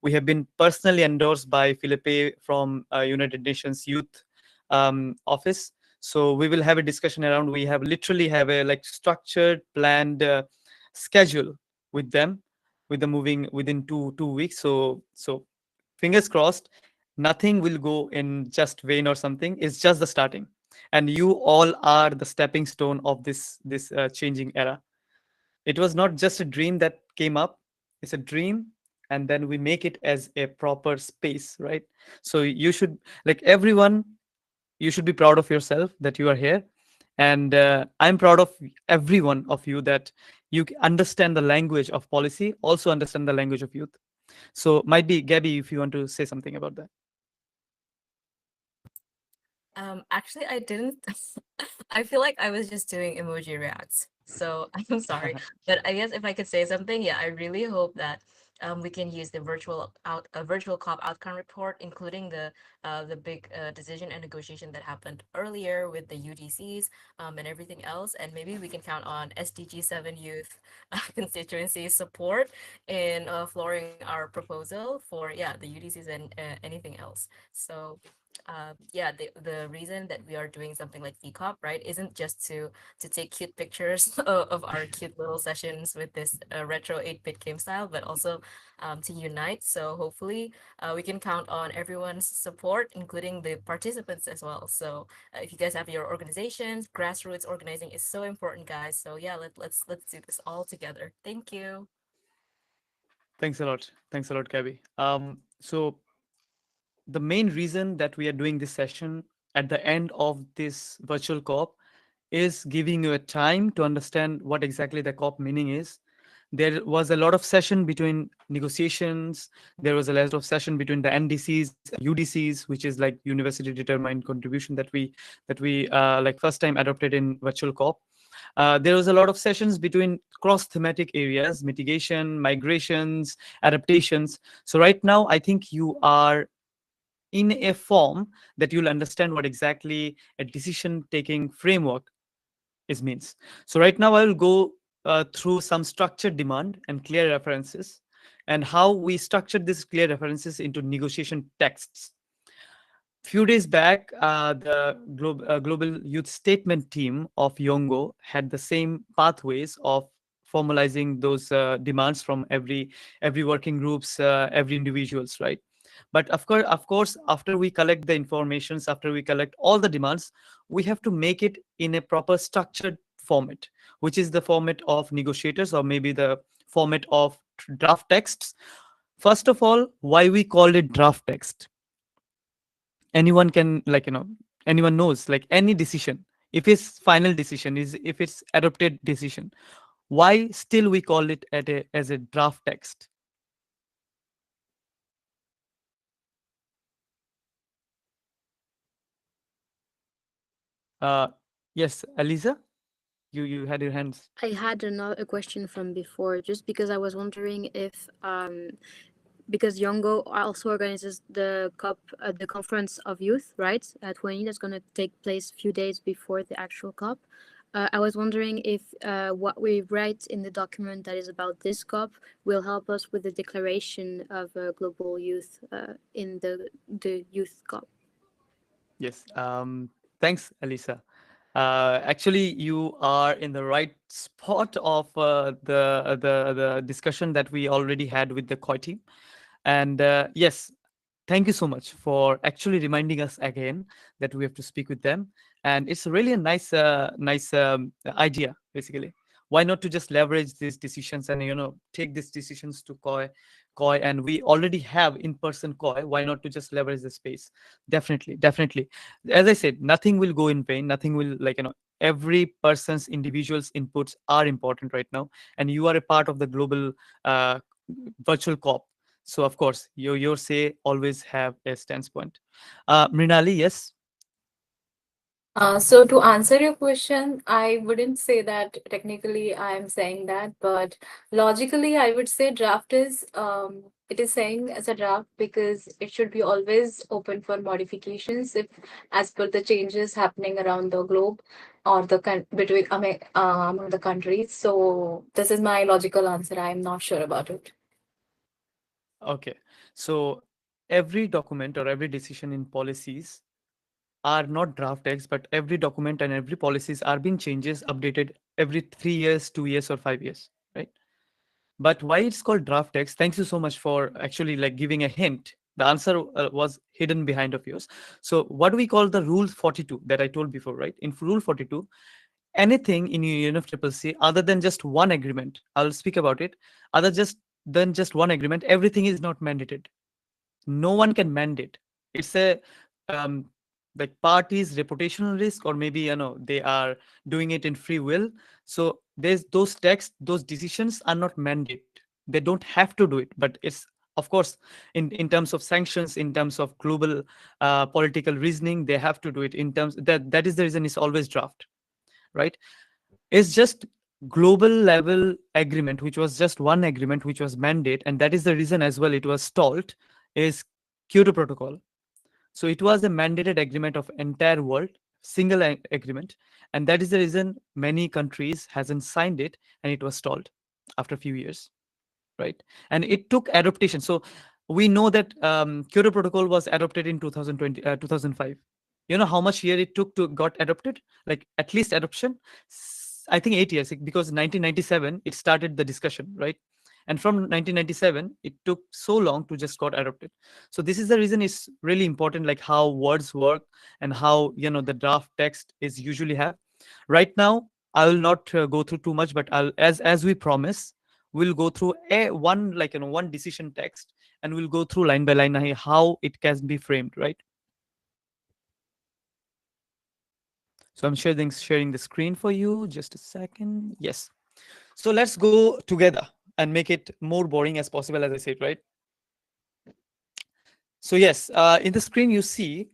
We have been personally endorsed by Philippe from United Nations Youth Office. So we will have a discussion around. We have literally have a structured, planned schedule with them, with the moving within two weeks. So fingers crossed, nothing will go in just vain or something. It's just the starting, and you all are the stepping stone of this changing era. It was not just a dream that came up. It's a dream, and then we make it as a proper space, right? So you should, everyone, you should be proud of yourself that you are here, and I'm proud of every one of you that you understand the language of policy, also understand the language of youth. So might be Gabby, if you want to say something about that. Actually, I didn't. I feel like I was just doing emoji reacts. So I'm sorry, but I guess if I could say something, yeah, I really hope that we can use the virtual COP outcome report, including the big decision and negotiation that happened earlier with the UDCs and everything else, and maybe we can count on SDG 7 youth constituency support in flooring our proposal for the UDCs and anything else. So yeah, the reason that we are doing something like VCOP, right, isn't just to take cute pictures of our cute little sessions with this retro 8-bit game style, but also to unite. So hopefully we can count on everyone's support, including the participants as well. So if you guys have your organizations, grassroots organizing is so important, guys. So yeah, let's do this all together. Thank you. Thanks a lot, Gabby. So the main reason that we are doing this session at the end of this virtual COP is giving you a time to understand what exactly the COP meaning is. There was a lot of session between negotiations. There was a lot of session between the NDCs, UDCs, which is like university determined contribution that we first time adopted in virtual COP. There was a lot of sessions between cross-thematic areas, mitigation, migrations, adaptations. So right now, I think you are in a form that you'll understand what exactly a decision-taking framework means. So right now, I will go through some structured demand and clear references, and how we structured these clear references into negotiation texts. Few days back, the Global Youth Statement team of Yongo had the same pathways of formalizing those demands from every working groups, every individuals, right? But of course, after we collect the informations, after we collect all the demands, we have to make it in a proper structured format, which is the format of negotiators or maybe the format of draft texts. First of all, why we called it draft text? Anyone can, like, anyone knows, like any decision, if it's final decision, is if it's adopted decision, why still we call it as a draft text? Yes, Aliza, you had your hands. I had a question from before, just because I was wondering if because Yongo also organizes the COP, the Conference of Youth, right? At 20, that's going to take place a few days before the actual COP. I was wondering if what we write in the document that is about this COP will help us with the declaration of global youth in the youth COP. Yes. Thanks, Alisa. Actually, you are in the right spot of the discussion that we already had with the COI team. And yes, thank you so much for actually reminding us again that we have to speak with them. And it's really a nice idea, basically. Why not to just leverage these decisions and take these decisions to COI, and we already have in-person COI. Why not to just leverage the space? Definitely, definitely. As I said, nothing will go in vain. Nothing will, like, every person's individual's inputs are important right now, and you are a part of the global virtual COP. So of course, your say always have a stance point. Mrinali, yes. So to answer your question, I wouldn't say that technically I'm saying that, but logically I would say draft is it is saying as a draft because it should be always open for modifications if as per the changes happening around the globe or between among the countries. So this is my logical answer. I'm not sure about it. Okay. So every document or every decision in policies are not draft text, but every document and every policies are being changes, updated every 3 years, 2 years, or 5 years, right? But why it's called draft text? Thanks you so much for actually like giving a hint. The answer was hidden behind of yours. So what we call the Rule 42 that I told before, right? In Rule 42, anything in UNFCCC other than just one agreement, I'll speak about it, other than just one agreement, everything is not mandated. No one can mandate. It's a like parties reputational risk, or maybe they are doing it in free will. So there's those texts, those decisions are not mandate. They don't have to do it, but it's, of course, in terms of sanctions, in terms of global political reasoning, they have to do it. In terms that is the reason it's always draft, right? It's just global level agreement, which was just one agreement, which was mandate, and that is the reason as well it was stalled, is Kyoto Protocol. So it was a mandated agreement of entire world, single agreement, and that is the reason many countries hasn't signed it, and it was stalled after a few years, right? And it took adaptation. So we know that Kyoto Protocol was adopted in 2005. You know how much year it took to got adopted? Like at least adoption, I think 8 years, because 1997 it started the discussion, right? And from 1997 it took so long to just got adopted. So this is the reason it's really important, like how words work and how the draft text is usually have. Right now I will not go through too much, but I'll, as we promise, we'll go through one decision text, and we'll go through line by line how it can be framed, right? So I'm sharing the screen for you. Just a second. Yes. So let's go together and make it more boring as possible, as I said, right? So yes, in the screen you see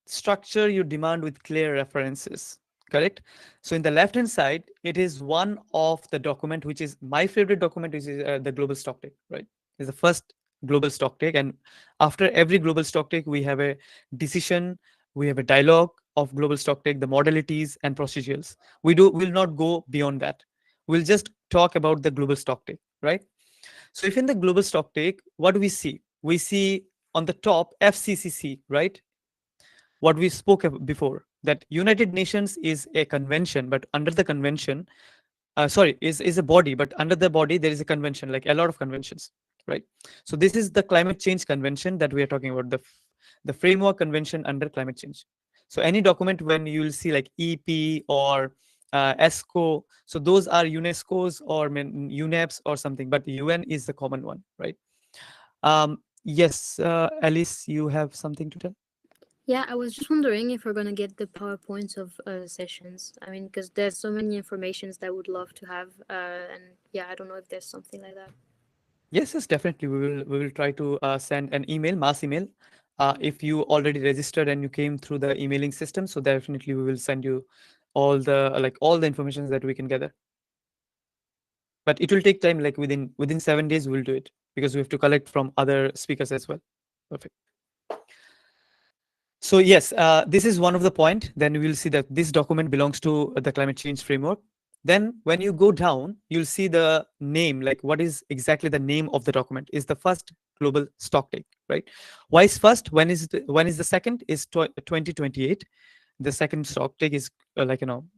structure your demand with clear references, correct? So in the left hand side, it is one of the document, which is my favorite document, which is the global stocktake, right? It's the first global stocktake, and after every global stocktake we have a decision, we have a dialogue of global stocktake, the modalities and procedures. We'll not go beyond that. We'll just talk about the global stocktake, right? So if in the global stocktake, what do we see? We see on the top FCCC, right? What we spoke before, that United Nations is a convention, but under the convention, is a body, but under the body there is a convention, like a lot of conventions, right? So this is the climate change convention that we are talking about, the framework convention under climate change. So any document when you will see like EP or ESCO, so those are UNESCO's or UNEP's or something, but UN is the common one, right? Yes, Alice, you have something to tell? Yeah, I was just wondering if we're gonna get the PowerPoints of sessions. I mean, because there's so many informations that I would love to have, and yeah, I don't know if there's something like that. Yes, yes, definitely. We will try to send an email, mass email. If you already registered and you came through the emailing system, so definitely we will send you all the information that we can gather. But it will take time, like within 7 days we'll do it, because we have to collect from other speakers as well. Perfect. So yes, this is one of the point. Then we will see that this document belongs to the climate change framework. Then when you go down, you'll see the name, like what is exactly the name of the document is the first global stocktake, right? Why is first? When is the second? Is 2028. The second stocktake is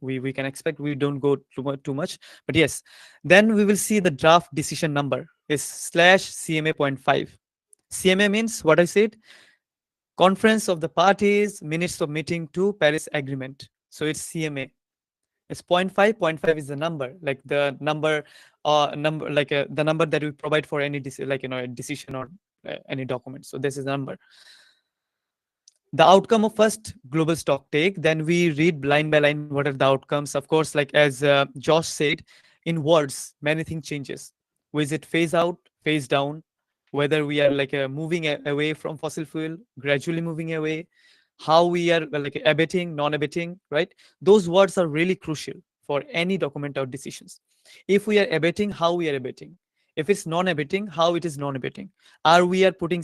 we can expect, we don't go too much, but yes. Then we will see the draft decision number is /CMA.5. CMA means what I said, Conference of the Parties, Minutes of Meeting to Paris Agreement. So it's CMA. It's 0.5. 0.5 is the number, like the number, the number that we provide for any a decision or any document. So this is the number. The outcome of first global stock take. Then we read line by line what are the outcomes. Of course, like as Josh said, in words, many things changes. Was it phase out, phase down? Whether we are moving away from fossil fuel, gradually moving away, how we are abating, non-abating, right? Those words are really crucial for any document or decisions. If we are abating, how we are abating? If it's non-abating, how it is non-abating? Are we putting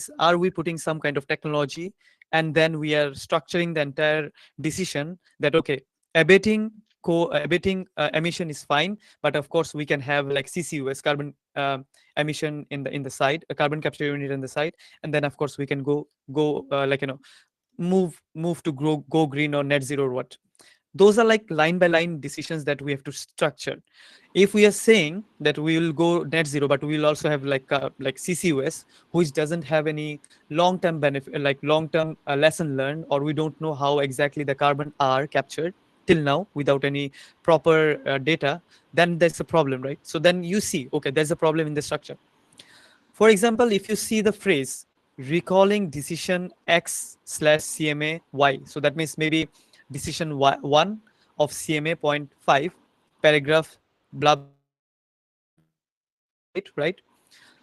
some kind of technology, and then we are structuring the entire decision that okay, abating emission is fine, but of course we can have like CCUS, carbon emission in the side, a carbon capture unit in the side, and then of course we can go move to go green or net zero or what. Those are like line by line decisions that we have to structure. If we are saying that we will go net zero, but we will also have like CCUS, which doesn't have any long-term benefit, like long-term lesson learned, or we don't know how exactly the carbon are captured till now without any proper data, then there's a problem, right? So then you see, okay, there's a problem in the structure. For example, if you see the phrase recalling decision X/CMA Y, so that means maybe decision 1 of CMA 0.5, paragraph blah, right?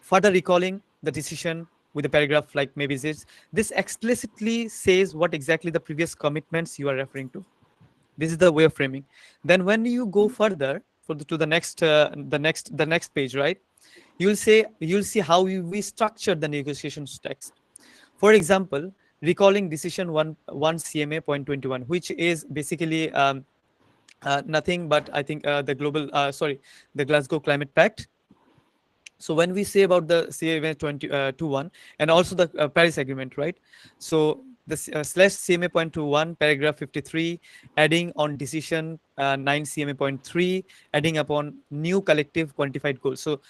Further recalling the decision with a paragraph like maybe this explicitly says what exactly the previous commitments you are referring to. This is the way of framing. Then when you go further to the next page, right? You'll see how we structure the negotiations text. For example, recalling decision 1 CMA 0.21, which is basically nothing but I think the Glasgow Climate Pact. So when we say about the CMA 21 and also the Paris Agreement, right? So the /CMA 0.21 paragraph 53, adding on decision 9 CMA 0.3, adding upon new collective quantified goals. So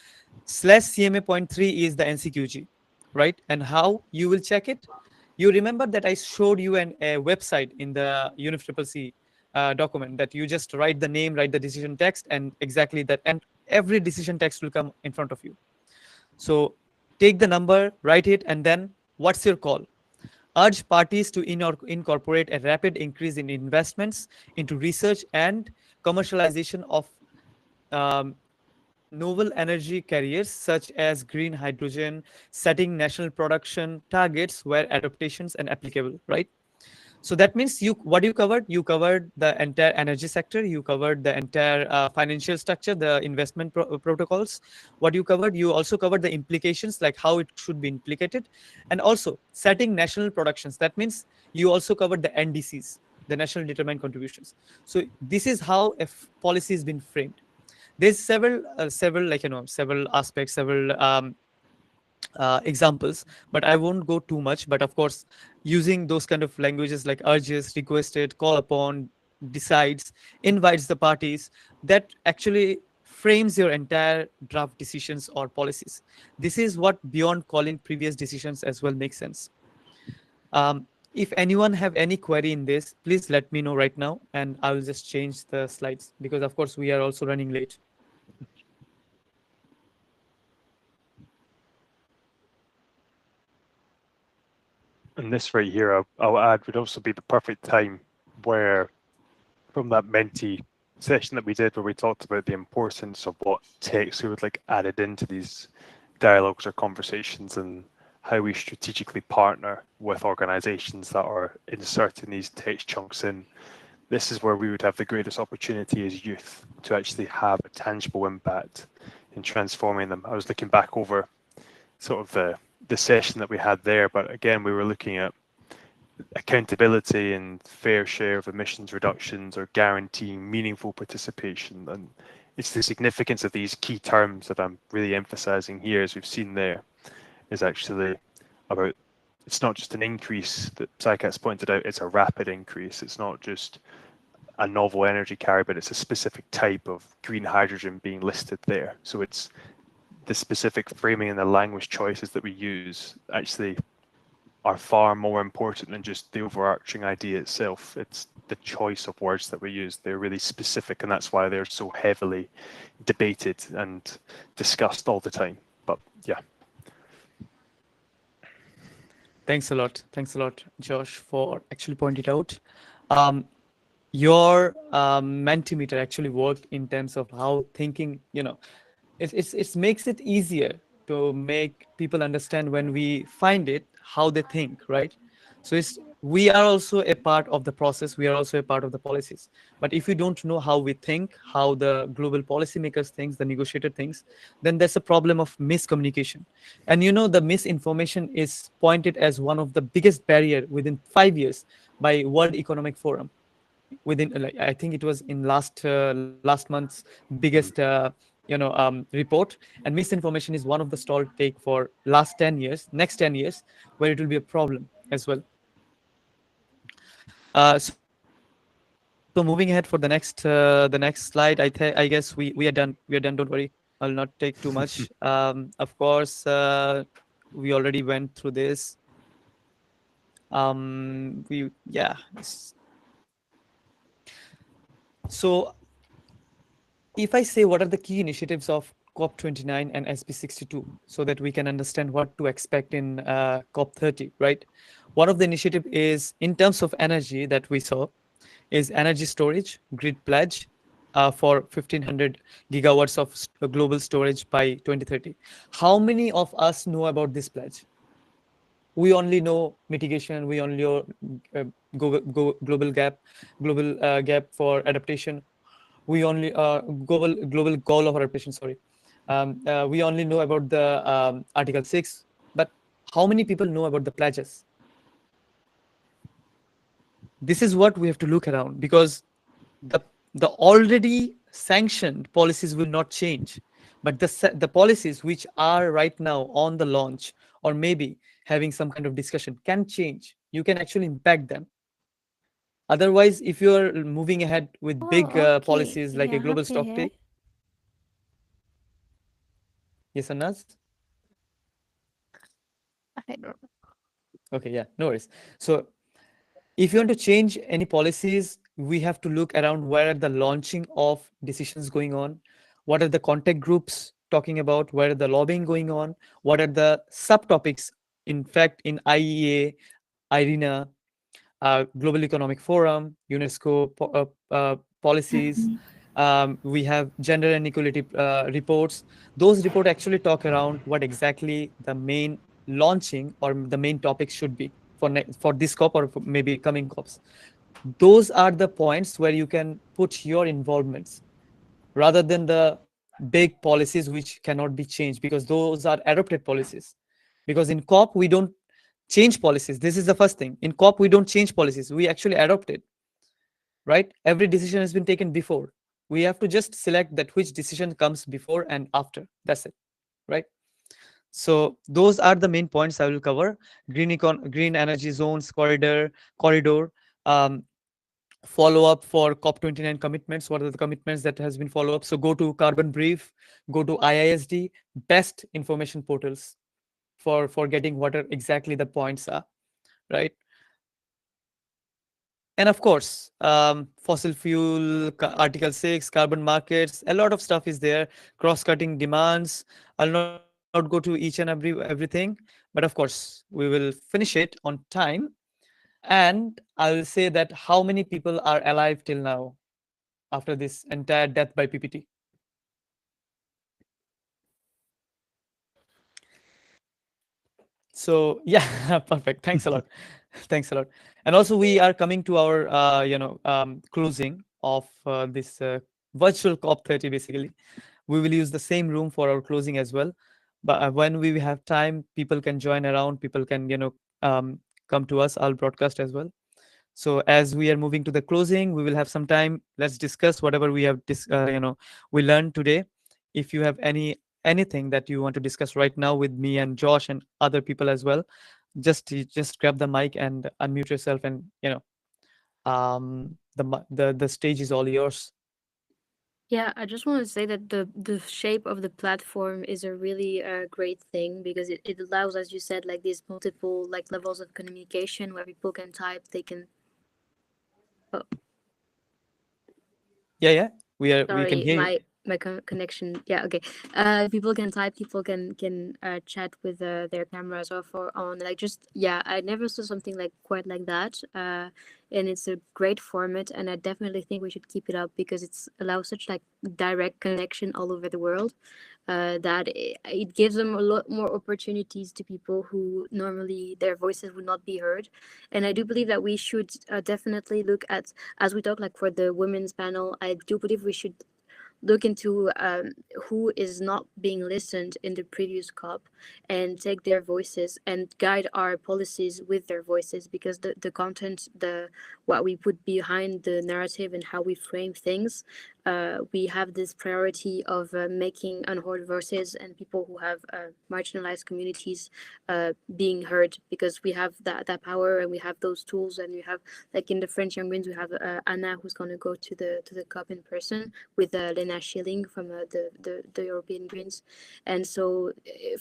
/CMA 0.3 is the NCQG, right? And how you will check it? You remember that I showed you a website in the UNFCCC document that you just write the name, write the decision text, and exactly that, and every decision text will come in front of you. So take the number, write it, and then what's your call? Urge parties to incorporate a rapid increase in investments into research and commercialization of novel energy carriers such as green hydrogen, setting national production targets where adaptations and applicable, right? So that means you covered the entire energy sector, you covered the entire financial structure, the investment protocols. What you covered, you also covered the implications, like how it should be implicated, and also setting national productions. That means you also covered the NDCs, the national determined contributions. So this is how a policy has been framed. There's several aspects, several examples, but I won't go too much. But of course, using those kind of languages like urges, requested, call upon, decides, invites the parties, that actually frames your entire draft decisions or policies. This is what beyond calling previous decisions as well makes sense. If anyone have any query in this, please let me know right now, and I will just change the slides because of course we are also running late. And this right here, I'll add, would also be the perfect time where, from that Menti session that we did, where we talked about the importance of what text we would like added into these dialogues or conversations, and how we strategically partner with organizations that are inserting these text chunks in. This is where we would have the greatest opportunity as youth to actually have a tangible impact in transforming them. I was looking back over sort of the session that we had there, but again, we were looking at accountability and fair share of emissions reductions, or guaranteeing meaningful participation. And it's the significance of these key terms that I'm really emphasizing here, as we've seen there, is actually about, it's not just an increase that Saikat's pointed out, it's a rapid increase. It's not just a novel energy carrier, but it's a specific type of green hydrogen being listed there. So it's the specific framing and the language choices that we use actually are far more important than just the overarching idea itself. It's the choice of words that we use. They're really specific, and that's why they're so heavily debated and discussed all the time. But yeah. Thanks a lot. Thanks a lot, Josh, for actually pointing it out. Your Mentimeter actually worked in terms of how thinking, it makes it easier to make people understand when we find it, how they think, right? So we are also a part of the process. We are also a part of the policies. But if we don't know how we think, how the global policymakers think, the negotiator thinks, then there's a problem of miscommunication. And the misinformation is pointed as one of the biggest barrier within 5 years by World Economic Forum. Within, I think it was in last month's biggest report, and misinformation is one of the stall take for next 10 years, where it will be a problem as well. So moving ahead for the next slide, I guess we are done. Don't worry, I'll not take too much. Of course, we already went through this. So if I say what are the key initiatives of COP29 and SP62, so that we can understand what to expect in COP30, right? One of the initiative is, in terms of energy that we saw, is energy storage, grid pledge for 1,500 gigawatts of global storage by 2030. How many of us know about this pledge? We only know mitigation. We only know global gap for adaptation. We only global goal of adaptation. Sorry, we only know about the Article 6. But how many people know about the pledges? This is what we have to look around, because the already sanctioned policies will not change, but the policies which are right now on the launch, or maybe having some kind of discussion, can change. You can actually impact them. Otherwise, if you are moving ahead with big policies like a global stock take. Yes, Anaz? I don't know. Okay, yeah, no worries. So if you want to change any policies, we have to look around where are the launching of decisions going on, what are the contact groups talking about, where are the lobbying going on, what are the subtopics, in fact, in IEA, IRENA, Global Economic Forum, UNESCO policies. We have gender inequality reports. Those reports actually talk around what exactly the main launching or the main topics should be for this COP or for maybe coming COPs. Those are the points where you can put your involvements, rather than the big policies which cannot be changed, because those are adopted policies. Because in COP, we don't change policies. This is the first thing. In COP, we don't change policies. We actually adopt it, right? Every decision has been taken before. We have to just select that which decision comes before and after. That's it, right? So those are the main points I will cover. Green energy zones, corridor, follow up for COP29 commitments. What are the commitments that has been follow up? So go to Carbon Brief, go to IISD, best information portals for getting what are exactly the points are, right? And of course, fossil fuel, Article 6, carbon markets, a lot of stuff is there, cross-cutting demands. I'll not go to each and everything, but of course, we will finish it on time. And I'll say that how many people are alive till now after this entire death by PPT? So yeah, perfect. Thanks a lot. Thanks a lot. And also we are coming to our closing of this virtual COP30 basically. We will use the same room for our closing as well. But when we have time, people can join around, people can, come to us, I'll broadcast as well. So as we are moving to the closing, we will have some time. Let's discuss whatever we have, we learned today. If you have anything that you want to discuss right now with me and Josh and other people as well, just grab the mic and unmute yourself, and the stage is all yours. Yeah, I just want to say that the shape of the platform is a really great thing, because it allows, as you said, like these multiple like levels of communication where people can type, they can. Oh, Yeah, we can sorry, hear you. my connection. Yeah, okay. People can type, people can chat with their cameras off or on. Like, just, yeah, I never saw something like quite like that. And it's a great format, and I definitely think we should keep it up, because it's allows such like direct connection all over the world. That it gives them a lot more opportunities to people who normally their voices would not be heard. And I do believe that we should definitely look at, as we talk like for the women's panel, I do believe we should look into who is not being listened in the previous COP, and take their voices and guide our policies with their voices, because the content, what we put behind the narrative and how we frame things, we have this priority of making unheard voices and people who have marginalized communities being heard, because we have that power, and we have those tools, and we have, like in the French Young Greens, we have Anna, who's going to go to the COP in person with Lena Schilling from the European Greens. And so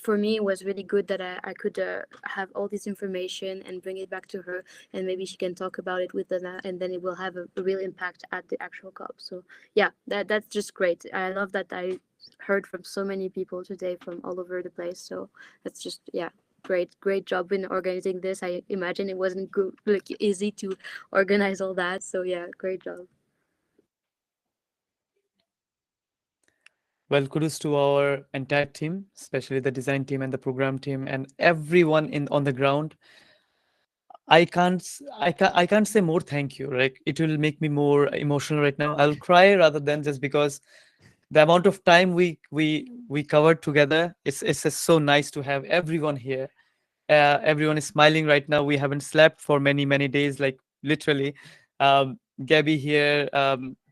for me, it was really good that I could have all this information and bring it back to her, and maybe she can talk about it with Lena, and then it will have a real impact at the actual COP. So yeah, that's just great. I love that I heard from so many people today from all over the place. So that's just, yeah, great job in organizing this. I imagine it wasn't good, like easy to organize all that. So yeah, great job. Well, kudos to our entire team, especially the design team and the program team and everyone on the ground. I can't say more thank you. Like, it will make me more emotional right now. I'll cry rather than, just because the amount of time we covered together. It's just so nice to have everyone here. Everyone is smiling right now. We haven't slept for many days, like literally. Gabby here,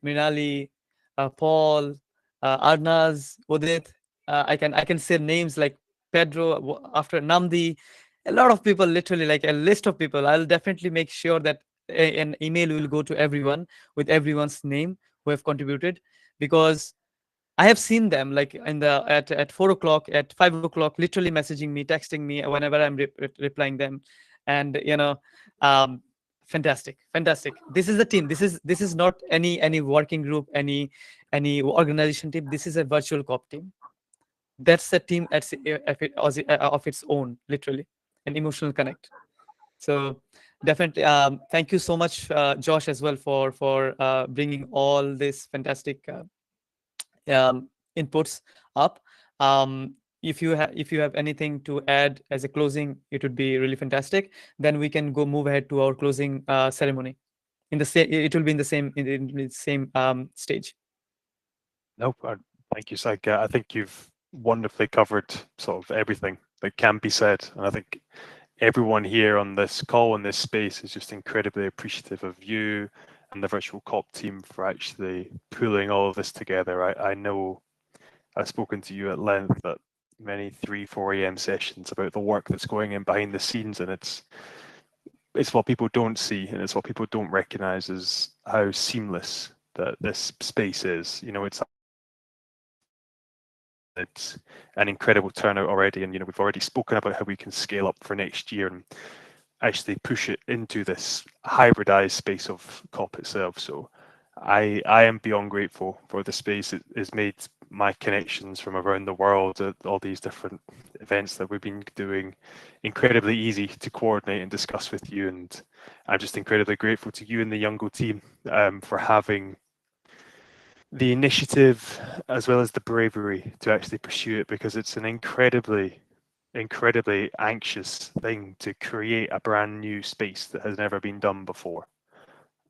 Mrinali, Paul, Arnaz, Udit. I can say names like Pedro, after Namdi. A lot of people, literally like a list of people. I'll definitely make sure that an email will go to everyone with everyone's name who have contributed, because I have seen them like at 4 o'clock, at 5 o'clock, literally messaging me, texting me whenever I'm replying them. And fantastic. This is the team. This is not any working group, any organization team. This is a virtual COP team. That's a team of its own, literally, an emotional connect. So definitely, thank you so much, Josh, as well, for bringing all this fantastic inputs up. If you have anything to add as a closing, it would be really fantastic. Then we can move ahead to our closing ceremony. It will be in the same stage. Nope. Thank you, Saika. I think you've wonderfully covered sort of everything that can be said, and I think everyone here on this call in this space is just incredibly appreciative of you and the virtual COP team for actually pulling all of this together. I know I've spoken to you at length at many 3-4 a.m. sessions about the work that's going in behind the scenes, and it's what people don't see, and it's what people don't recognize, is how seamless that this space is. It's an incredible turnout already, and we've already spoken about how we can scale up for next year, and actually push it into this hybridized space of COP itself. So I am beyond grateful for the space. It has made my connections from around the world at all these different events that we've been doing incredibly easy to coordinate and discuss with you. And I'm just incredibly grateful to you and the Youngo team for having the initiative as well as the bravery to actually pursue it, because it's an incredibly anxious thing to create a brand new space that has never been done before.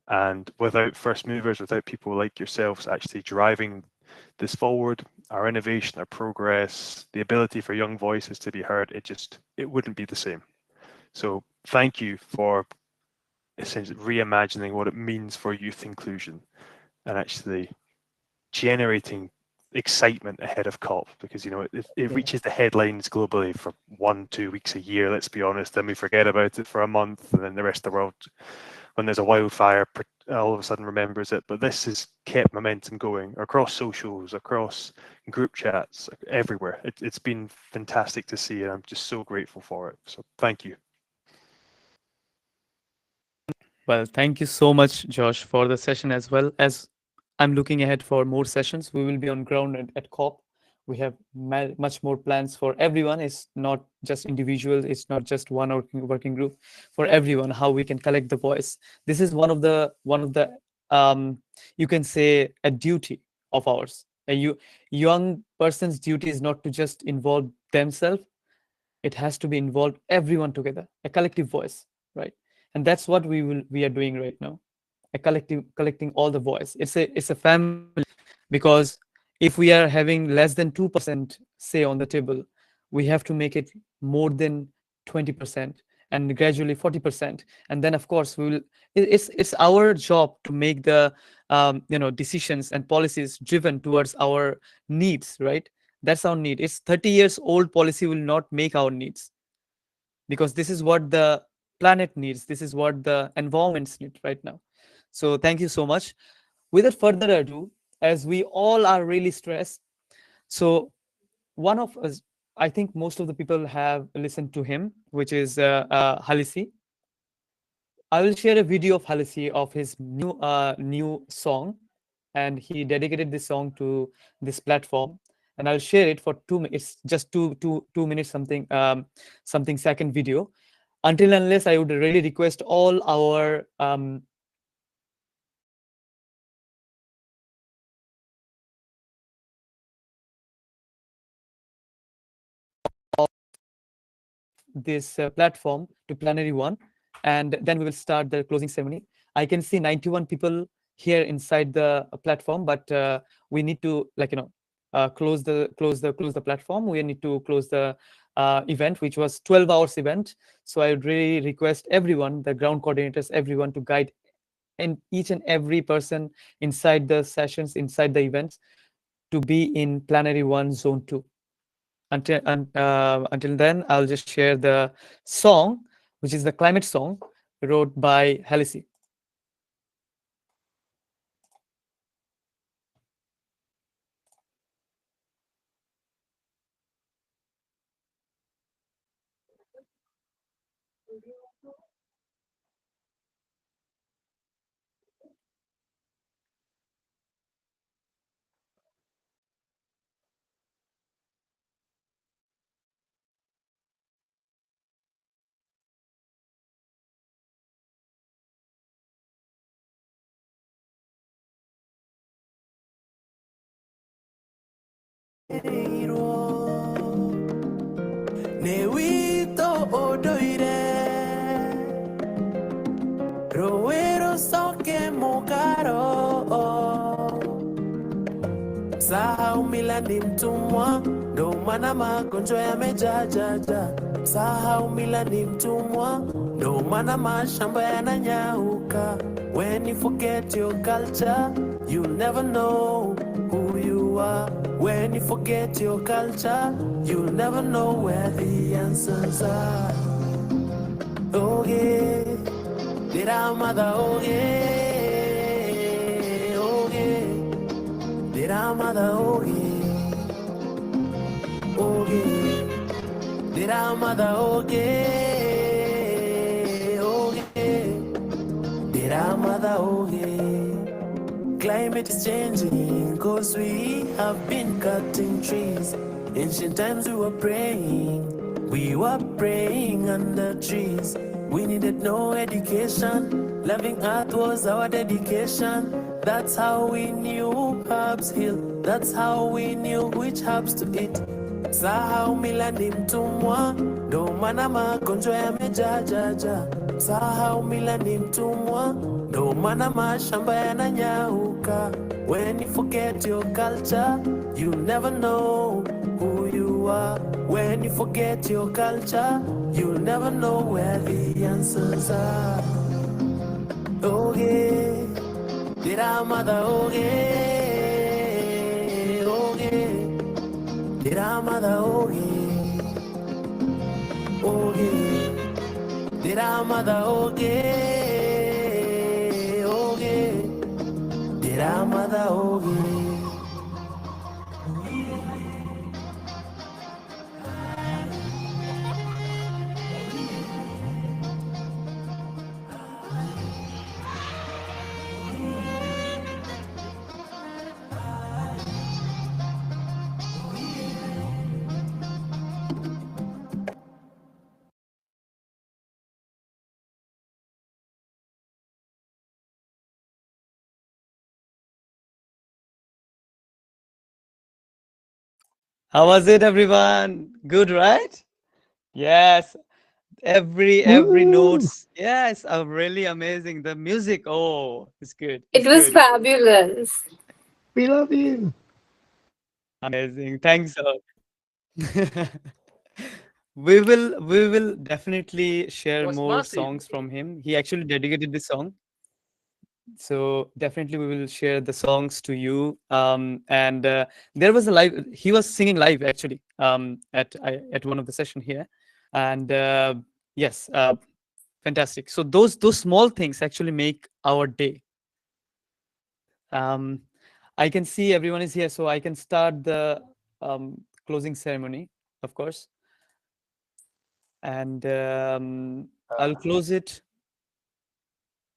And without first movers, without people like yourselves actually driving this forward, our innovation, our progress, the ability for young voices to be heard, it wouldn't be the same. So thank you for essentially reimagining what it means for youth inclusion and actually generating excitement ahead of COP, because it reaches the headlines globally for 1-2 weeks a year, let's be honest, then we forget about it for a month, and then the rest of the world, when there's a wildfire, all of a sudden remembers it. But this has kept momentum going across socials, across group chats, everywhere. It's been fantastic to see, and I'm just so grateful for it. So thank you. Well, thank you so much, Josh, for the session. As well as I'm looking ahead for more sessions. We will be on ground at COP. We have much more plans for everyone. It's not just individuals. It's not just one working group. For everyone, how we can collect the voice. This is one of the you can say a duty of ours. A young person's duty is not to just involve themselves. It has to be involved everyone together, a collective voice, right? And that's what we are doing right now. Collecting all the voice. It's a family, because if we are having less than 2% say on the table, we have to make it more than 20% and gradually 40%. And then of course it's our job to make the decisions and policies driven towards our needs, right? That's our need. It's 30 years old policy will not make our needs, because this is what the planet needs. This is what the environments need right now. So thank you so much. Without further ado, as we all are really stressed, so one of us, I think most of the people have listened to him, which is Halisi. I will share a video of Halisi of his new song, and he dedicated this song to this platform. And I'll share it for 2 minutes. It's just two minutes something second video. Until unless, I would really request all our this platform to Plenary One, and then we will start the closing ceremony. I can see 91 people here inside the platform, but we need to close the platform. We need to close the event, which was 12 hours event. So I would really request everyone, the ground coordinators, everyone, to guide and each and every person inside the sessions, inside the events, to be in Plenary 1 Zone 2. Until then, I'll just share the song, which is the climate song wrote by Halisi. Newito odoire Rowero soke mokaro Sahau mila ni mtumwa, ndo maana magonjwa yamejajaja. Sahau mila ni mtumwa, ndo maana mashamba yananyauka. When you forget your culture, you'll never know who you are. When you forget your culture, you'll never know where the answers are. Oh yeah, did our mother, oh yeah, oh yeah, did our mother, oh yeah, oh yeah, did our mother, oh yeah, climate is changing, cause we have been cutting trees. Ancient times we were praying under trees. We needed no education, loving earth was our dedication. That's how we knew herbs heal, that's how we knew which herbs to eat. Sahau mila ni mtumwa, ndo maana magonjwa yamejajaja. Sahau mila ni mtumwa, ndo maana mashamba yananyauka. When you forget your culture, you never know who you are. When you forget your culture, you'll never know where the answers are. Okay, did our mother okay, okay. Did our mother okay, okay. Did our mother okay, okay. Did our mother okay. How was it, everyone? Good, right? Yes. Every notes. Yes, really amazing. The music, oh, it's good. It It's was good. fabulous. We love you. Amazing. Thanks a lot. We will definitely share more songs from him. He actually dedicated this song. So definitely we will share the songs to you. And there was a live, he was singing live actually at one of the session here. And yes, fantastic. So those small things actually make our day. I can see everyone is here, so I can start the closing ceremony, of course. And I'll close it.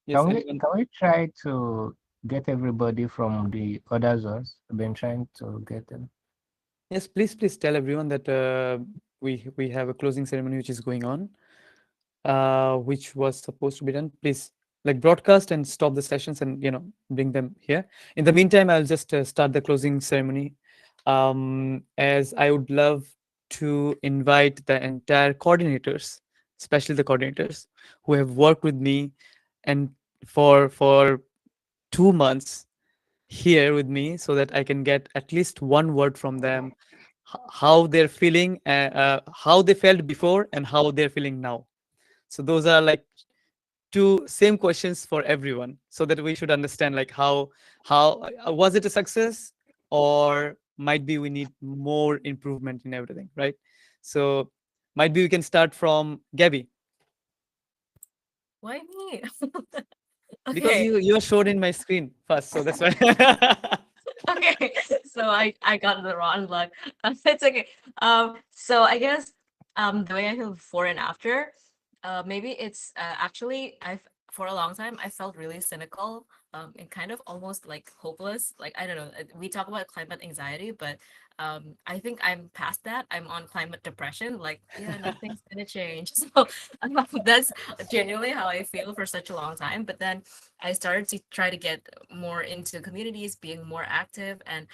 Yes, Can everyone. can we try to get everybody from the other zones? I've been trying to get them. Yes, please tell everyone that we have a closing ceremony which is going on, which was supposed to be done. Please like broadcast and stop the sessions and bring them here. In the meantime, I'll just start the closing ceremony. As I would love to invite the entire coordinators, especially the coordinators who have worked with me and for 2 months here with me, so that I can get at least one word from them, how they're feeling, how they felt before and how they're feeling now. So those are like two same questions for everyone, so that we should understand like how was it a success, or might be we need more improvement in everything, right? So might be we can start from Gabby, Why me? because Okay. you are shown in my screen first, so that's why. Okay. So I got the wrong luck. It's okay. So I guess the way I feel before and after, maybe it's actually I've for a long time I felt really cynical, and kind of almost like hopeless. Like I don't know. We talk about climate anxiety, but I think I'm past that. I'm on climate depression. Like yeah, nothing's gonna change. So that's genuinely how I feel for such a long time. But then I started to try to get more into communities, being more active, and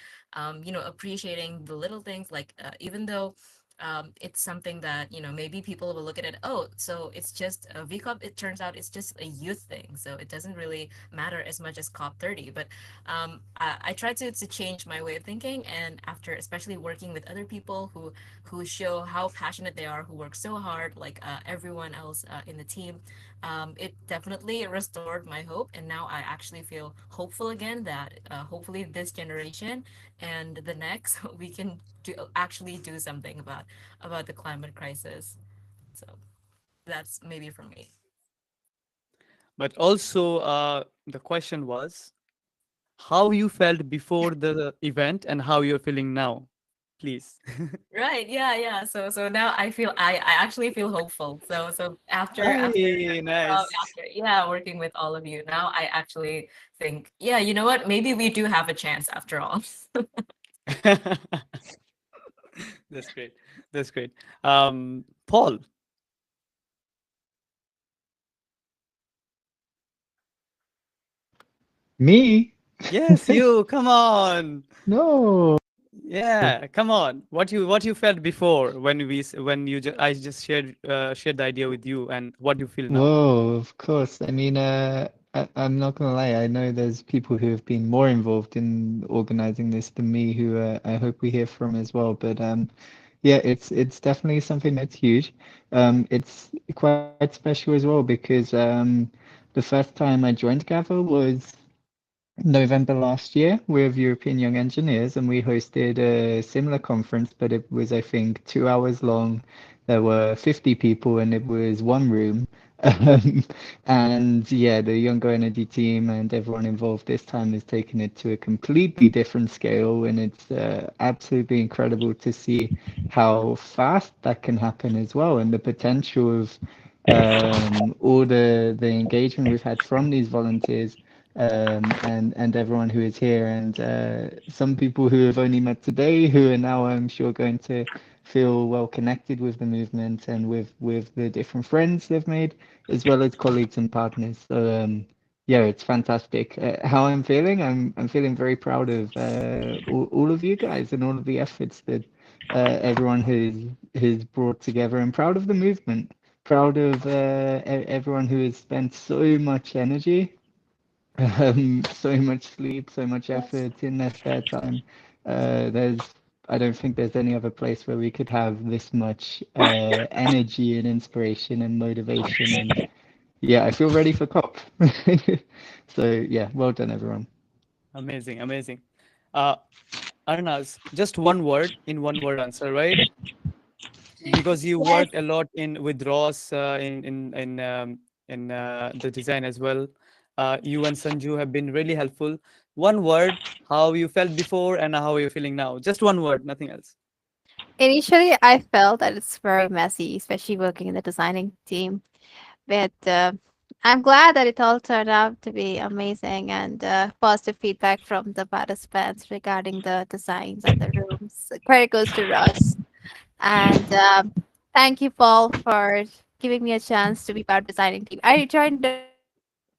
appreciating the little things. Like even though it's something that maybe people will look at it, oh, so it's just a VCOP. It turns out it's just a youth thing, so it doesn't really matter as much as COP30. But I tried to change my way of thinking, and after especially working with other people who show how passionate they are, who work so hard, like everyone else in the team, it definitely restored my hope, and now I actually feel hopeful again that hopefully this generation and the next we can actually do something about the climate crisis. So that's maybe for me. But also the question was how you felt before the event and how you're feeling now. please. Right. Yeah. So now I actually feel hopeful. So Hey, nice. after yeah, working with all of you, now I actually think, yeah, you know what? Maybe we do have a chance after all. That's great. That's great. Paul. Me? Yes, you. Come on. No. Yeah, come on. What you felt before when I just shared the idea with you, and what you feel now? Whoa, of course. I mean, I'm not gonna lie. I know there's people who have been more involved in organizing this than me, who I hope we hear from as well. But yeah, it's definitely something that's huge. It's quite special as well because the first time I joined Gavel was November last year with European Young Engineers, and we hosted a similar conference, but it was, I think, 2 hours long. There were 50 people, and it was one room. And yeah, the Younger Energy team and everyone involved this time has taken it to a completely different scale, and it's absolutely incredible to see how fast that can happen as well, and the potential of all the engagement we've had from these volunteers and everyone who is here, and some people who have only met today, who are now, I'm sure, going to feel well connected with the movement and with the different friends they've made, as well as colleagues and partners. So yeah, it's fantastic. How I'm feeling, I'm feeling very proud of all of you guys and all of the efforts that everyone has brought together, and proud of the movement. Proud of everyone who has spent so much energy, so much sleep, so much effort in their spare time. There's, I don't think there's any other place where we could have this much energy and inspiration and motivation. And yeah, I feel ready for COP. So yeah, well done, everyone. Amazing, amazing. Arnaz, just one word in one word answer, right? Because you Yes. worked a lot in with Ross in the design as well. You and Sanju have been really helpful. One word, how you felt before and how you're feeling now. Just one word, nothing else. Initially, I felt that it's very messy, especially working in the designing team. But I'm glad that it all turned out to be amazing and positive feedback from the participants regarding the designs and the rooms. Credit goes to Russ. And thank you, Paul, for giving me a chance to be part of the designing team. I joined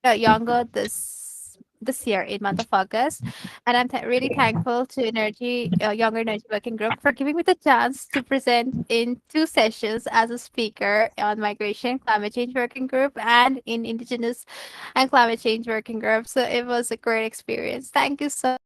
Younger this year in month of August, and I'm really thankful to Younger Energy Working Group for giving me the chance to present in 2 sessions as a speaker on Migration Climate Change Working Group and in Indigenous and Climate Change Working Group. So it was a great experience. Thank you so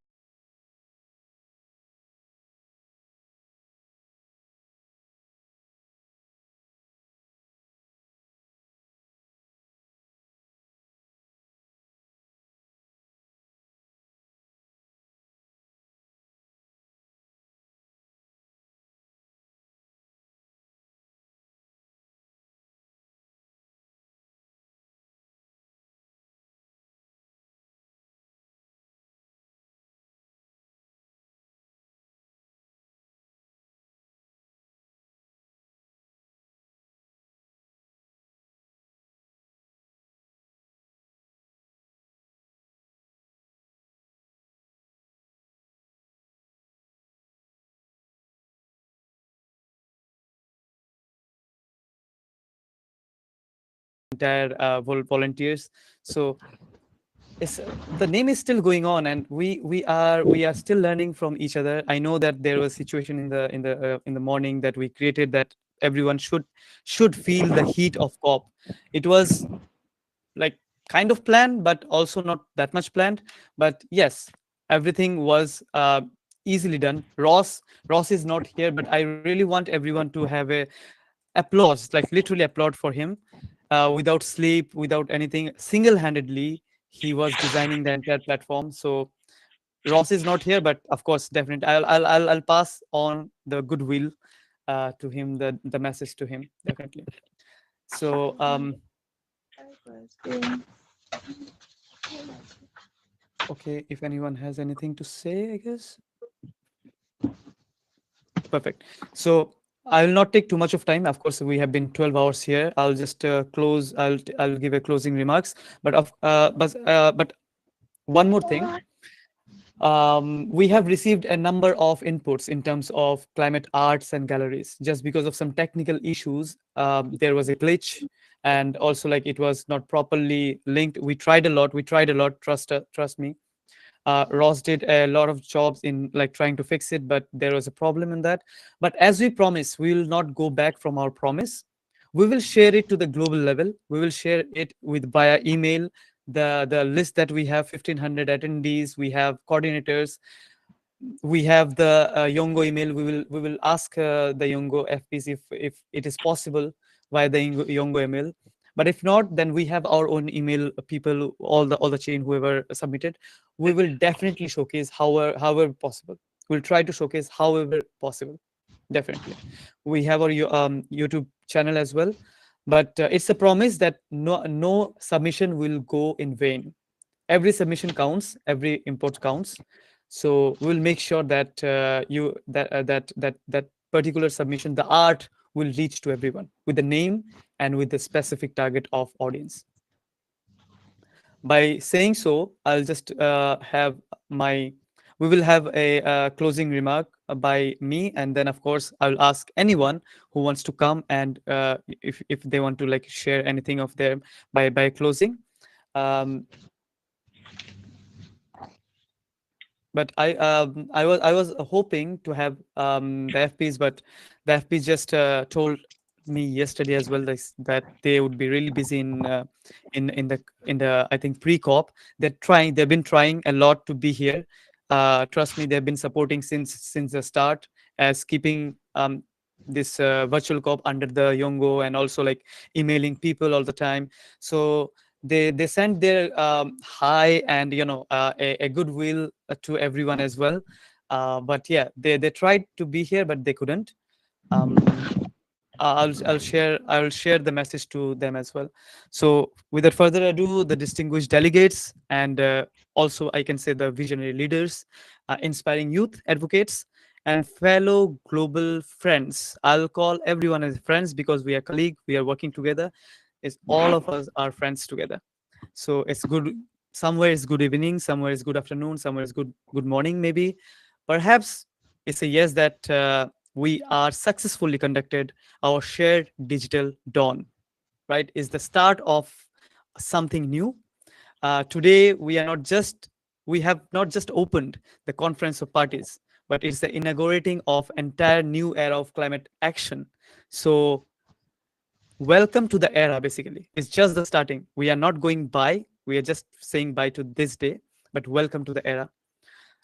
Entire volunteers. So it's the name is still going on, and we are still learning from each other. I know that there was a situation in the morning that we created that everyone should feel the heat of COP. It was like kind of planned, but also not that much planned. But yes, everything was easily done. Ross is not here, but I really want everyone to have a applause, like literally applaud for him. Without sleep, without anything, single-handedly, he was designing the entire platform. So Ross is not here, but of course, definitely, I'll pass on the goodwill to him, the message to him, definitely. So okay, if anyone has anything to say, I guess. Perfect. So I will not take too much of time. Of course, we have been 12 hours here. I'll just close. I'll give a closing remarks. But one more thing. We have received a number of inputs in terms of climate arts and galleries. Just because of some technical issues, there was a glitch, and also like it was not properly linked. We tried a lot. Trust me. Ross did a lot of jobs in like trying to fix it, but there was a problem in that. But as we promised, we will not go back from our promise. We will share it to the global level. We will share it with via email, the list that we have 1,500 attendees, we have coordinators, we have the Yongo email. We will ask the Yongo FPs if it is possible via the Yongo email. But if not, then we have our own email people, all the chain, whoever submitted. We will definitely showcase however possible. We'll try to showcase however possible. Definitely. We have our YouTube channel as well. But it's a promise that no submission will go in vain. Every submission counts, every import counts. So we'll make sure that that particular submission, the art, will reach to everyone with the name and with the specific target of audience. By saying so, I'll just we will have a closing remark by me, and then of course I'll ask anyone who wants to come and if they want to like share anything of their by closing. But I was hoping to have the FPs, but the FPs just told me yesterday as well that they would be really busy in the I think pre-COP. They've been trying a lot to be here. Trust me, they've been supporting since the start, as keeping this virtual COP under the Yongo, and also like emailing people all the time. So they sent their hi and a goodwill to everyone as well. But yeah, they tried to be here, but they couldn't. I'll share the message to them as well. So without further ado, the distinguished delegates, and also I can say the visionary leaders, inspiring youth advocates, and fellow global friends. I'll call everyone as friends because we are colleagues, we are working together. All of us are friends together. So it's good. Somewhere is good evening, somewhere is good afternoon, somewhere is good morning maybe. Perhaps it's a yes that we are successfully conducted our shared digital dawn, right? Is the start of something new. Today we have not just opened the conference of parties, but it's the inaugurating of entire new era of climate action. So welcome to the era. Basically, it's just the starting. We are not going by, we are just saying bye to this day, but welcome to the era.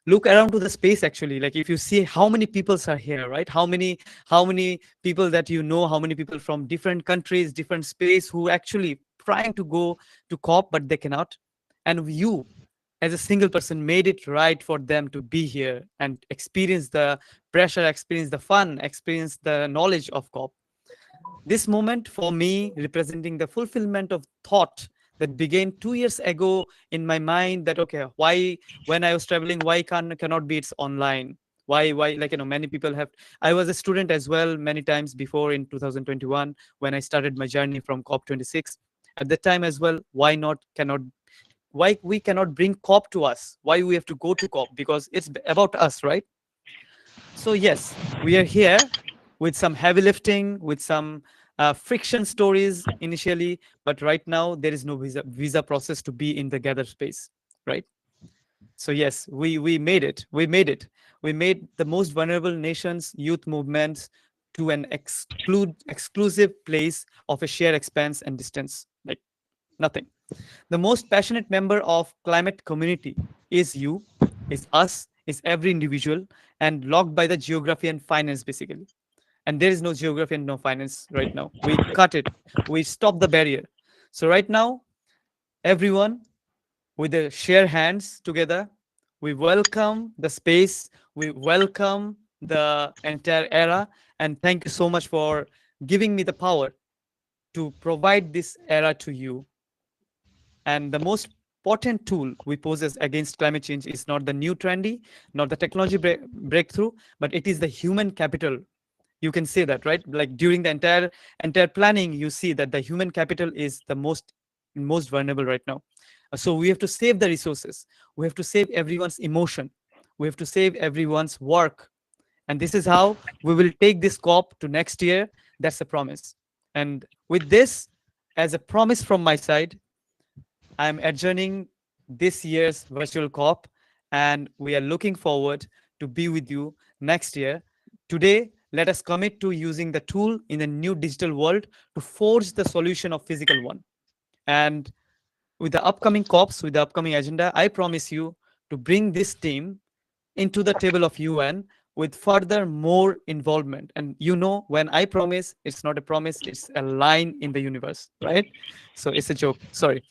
Look around to the space, actually. Like if you see how many people are here, right? How many people that how many people from different countries, different space, who actually trying to go to COP, but they cannot. And you, as a single person, made it right for them to be here and experience the pressure, experience the fun, experience the knowledge of COP. This moment for me representing the fulfillment of thought that began 2 years ago in my mind, that okay, why when I was traveling, why cannot be it's online? Why like many people have. I was a student as well many times before in 2021 when I started my journey from COP26. At that time as well, why we cannot bring COP to us? Why we have to go to COP? Because it's about us, right? So yes, we are here with some heavy lifting, with some friction stories initially, but right now there is no visa process to be in the gather space, right? So yes, we made it. We made the most vulnerable nations, youth movements, to an exclusive place of a shared expanse and distance, like nothing. The most passionate member of climate community is you, is us, is every individual, and locked by the geography and finance basically. And there is no geography and no finance right now. We cut it. We stop the barrier. So right now, everyone, with the share hands together, we welcome the space. We welcome the entire era. And thank you so much for giving me the power to provide this era to you. And the most important tool we possess against climate change is not the new trendy, not the technology breakthrough, but it is the human capital. You can say that, right? Like during the entire planning, you see that the human capital is the most vulnerable right now. So we have to save the resources. We have to save everyone's emotion. We have to save everyone's work. And this is how we will take this COP to next year. That's a promise. And with this, as a promise from my side, I'm adjourning this year's virtual COP, and we are looking forward to be with you next year. Today, let us commit to using the tool in the new digital world to forge the solution of physical one. And with the upcoming COPs, with the upcoming agenda, I promise you to bring this team into the table of UN with further more involvement. And when I promise, it's not a promise, it's a line in the universe, right? So it's a joke. Sorry.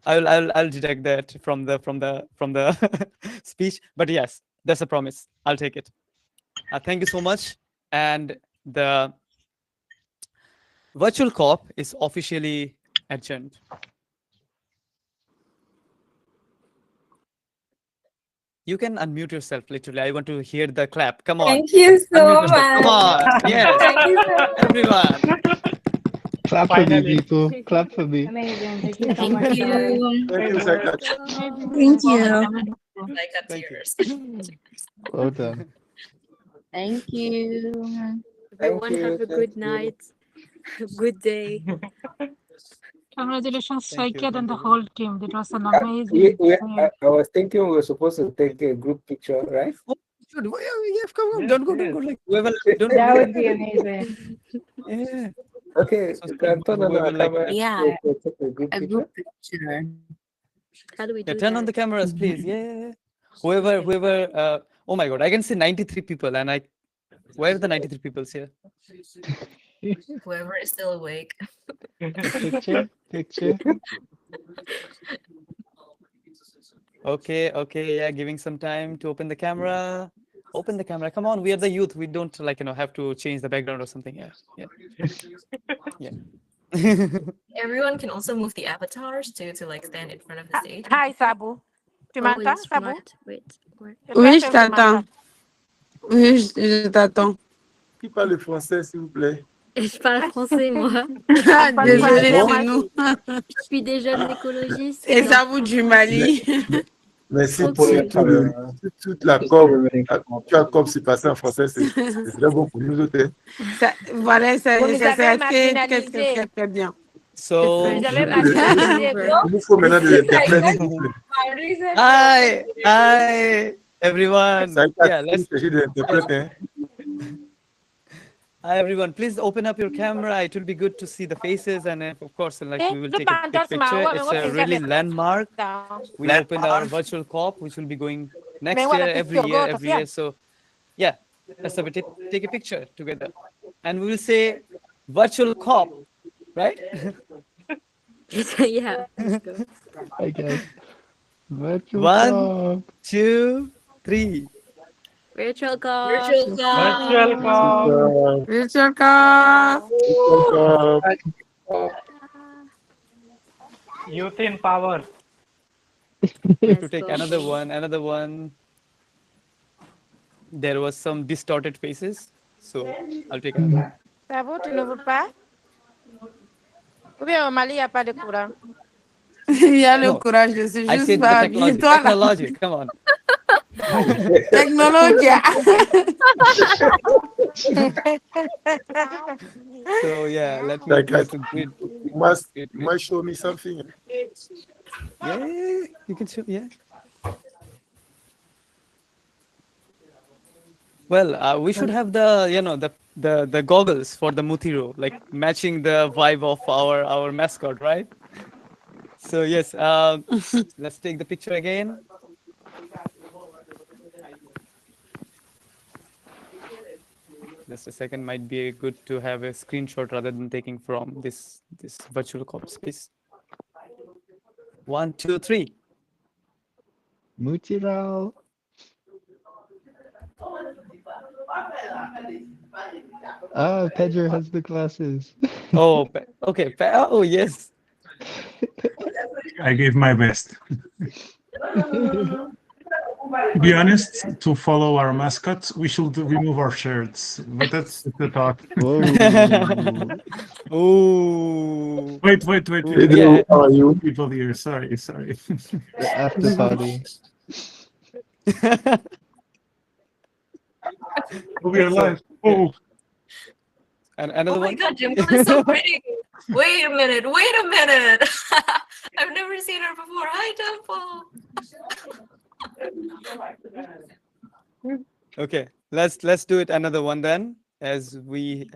I'll deduct that from the speech. But yes, that's a promise. I'll take it. Thank you so much. And the virtual COP is officially adjourned. You can unmute yourself, literally. I want to hear the clap. Come on. Thank you so much. Come on. Yes. Thank you so much. Everyone. Clap for me, people. Clap for me. Amazing. Thank you so Thank much. you. Thank you, Saika. Thank you. Like a tears. Well done. Thank you. Thank Everyone you, have a thank good you. night. Good day. Congratulations, Thank you, Saikid and the thank you. whole team. It was an amazing. I was thinking we were supposed to take a group picture, right? Should we? Yeah, come on. Don't go. Like whoever. Don't That go. would be amazing. Yeah. Okay, So you can turn on whoever the like camera. Yeah, to take a group a picture. group picture. How do we Yeah, do turn on that? the cameras, please. Yeah. Whoever. Oh my God, I can see 93 people, and where are the 93 people here? Whoever is still awake. Picture. Okay. Yeah, giving some time to open the camera. Open the camera. Come on, we are the youth. We don't have to change the background or something. Yeah. Everyone can also move the avatars to like stand in front of the stage. Hi, Sabu. Tu Oh, m'entends, it's Sabu? smart. Wait. Oui, je t'attends. Oui, je t'attends. Qui parle français, s'il vous plaît? Je parle français, moi. Désolée, Bon. c'est nous. Je suis des jeunes écologistes. Et donc- ça vous du Mali. Merci Trop pour cool. toute la COP. Tu as COP, c'est passé en français, c'est très bon pour nous autres. Voilà, ça Vous ça avez fait marginalisé. très, très bien. So, Vous avez marginalisé. Il nous faut maintenant des interprètes, s'il vous plaît. hi, everyone. Ça Yeah, il s'agit des interprètes. Hein. Hi, everyone. Please open up your camera. It will be good to see the faces, and of course, we will take a picture. It's a really landmark. We opened our virtual COP, which will be going next year, every year. So, yeah, let's take a picture together, and we will say virtual COP, right? Yeah. Let's go. Hi guys. Virtual 1, COP. 2, 3. Virtual call. Virtual call. Virtual call. Youth in power. To take another one. There was some distorted faces, so I'll take another one. Sabu, tu ne veux pas? Ou bien au Mali, il n'y a pas de courant? Il y a le No, courage, je suis I juste said pas the technology. toi là. Technology, come on. Technologie. So yeah, let me greet. Must show me something. Yeah, you can show. Yeah. Well, we should have the goggles for the Mutiro, like matching the vibe of our mascot, right? So yes, let's take the picture again. Just a second, might be good to have a screenshot rather than taking from this virtual COP space. 1, 2, 3. Mutiro. Pedro has the glasses. Oh, okay. Oh, yes. I gave my best. To be honest, to follow our mascot, we should remove our shirts. But that's the talk. Oh. Wait. Yeah. How are you? People here. Sorry. The after party. We are live. Oh. And Oh another my one. God, Dimple is so pretty. Wait a minute. I've never seen her before. Hi, Dimple. Okay, let's do it another one then, as we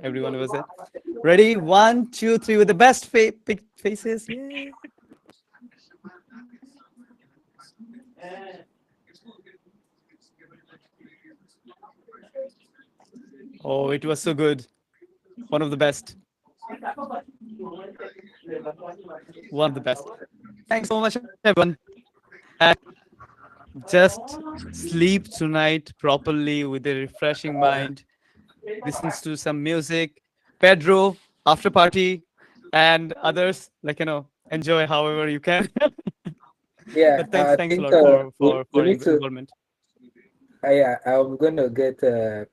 everyone was there. Ready? 1, 2, 3 with the best faces. Yay. Oh, it was so good. One of the best. One of the best. Thanks so much, everyone. And just sleep tonight properly with a refreshing mind. Listens to some music. Pedro, after party, and others, enjoy however you can. Yeah, But thanks a think, lot we for need to. involvement. Yeah, I'm gonna get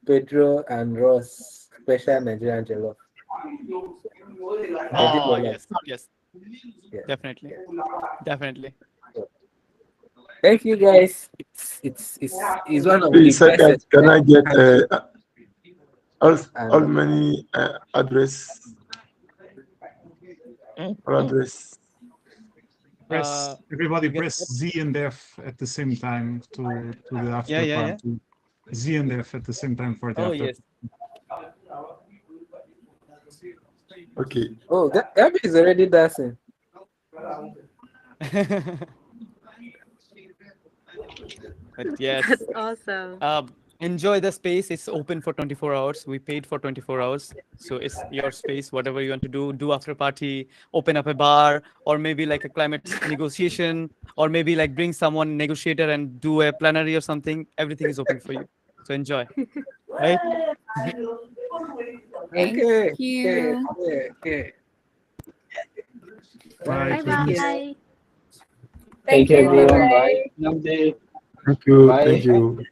Pedro and Ross special Nigerian jollof. Oh yes. Yeah. Definitely. Thank you, guys. It's one of the Please, best. can I get how many address? Address. Everybody press Z and F at the same time to the after Yeah. party. Z and F at the same time for the Oh after. yes. Okay. Oh, Gabby is already dancing. But yes. That's awesome. Enjoy the space. It's open for 24 hours. We paid for 24 hours. So it's your space, whatever you want to do after party, open up a bar, or maybe like a climate negotiation, or maybe like bring someone negotiator and do a plenary or something. Everything is open for you. So enjoy. Right? Okay. you. Okay. Bye. Bye. Thank you, everyone. Bye. Thank you. Bye. Thank you.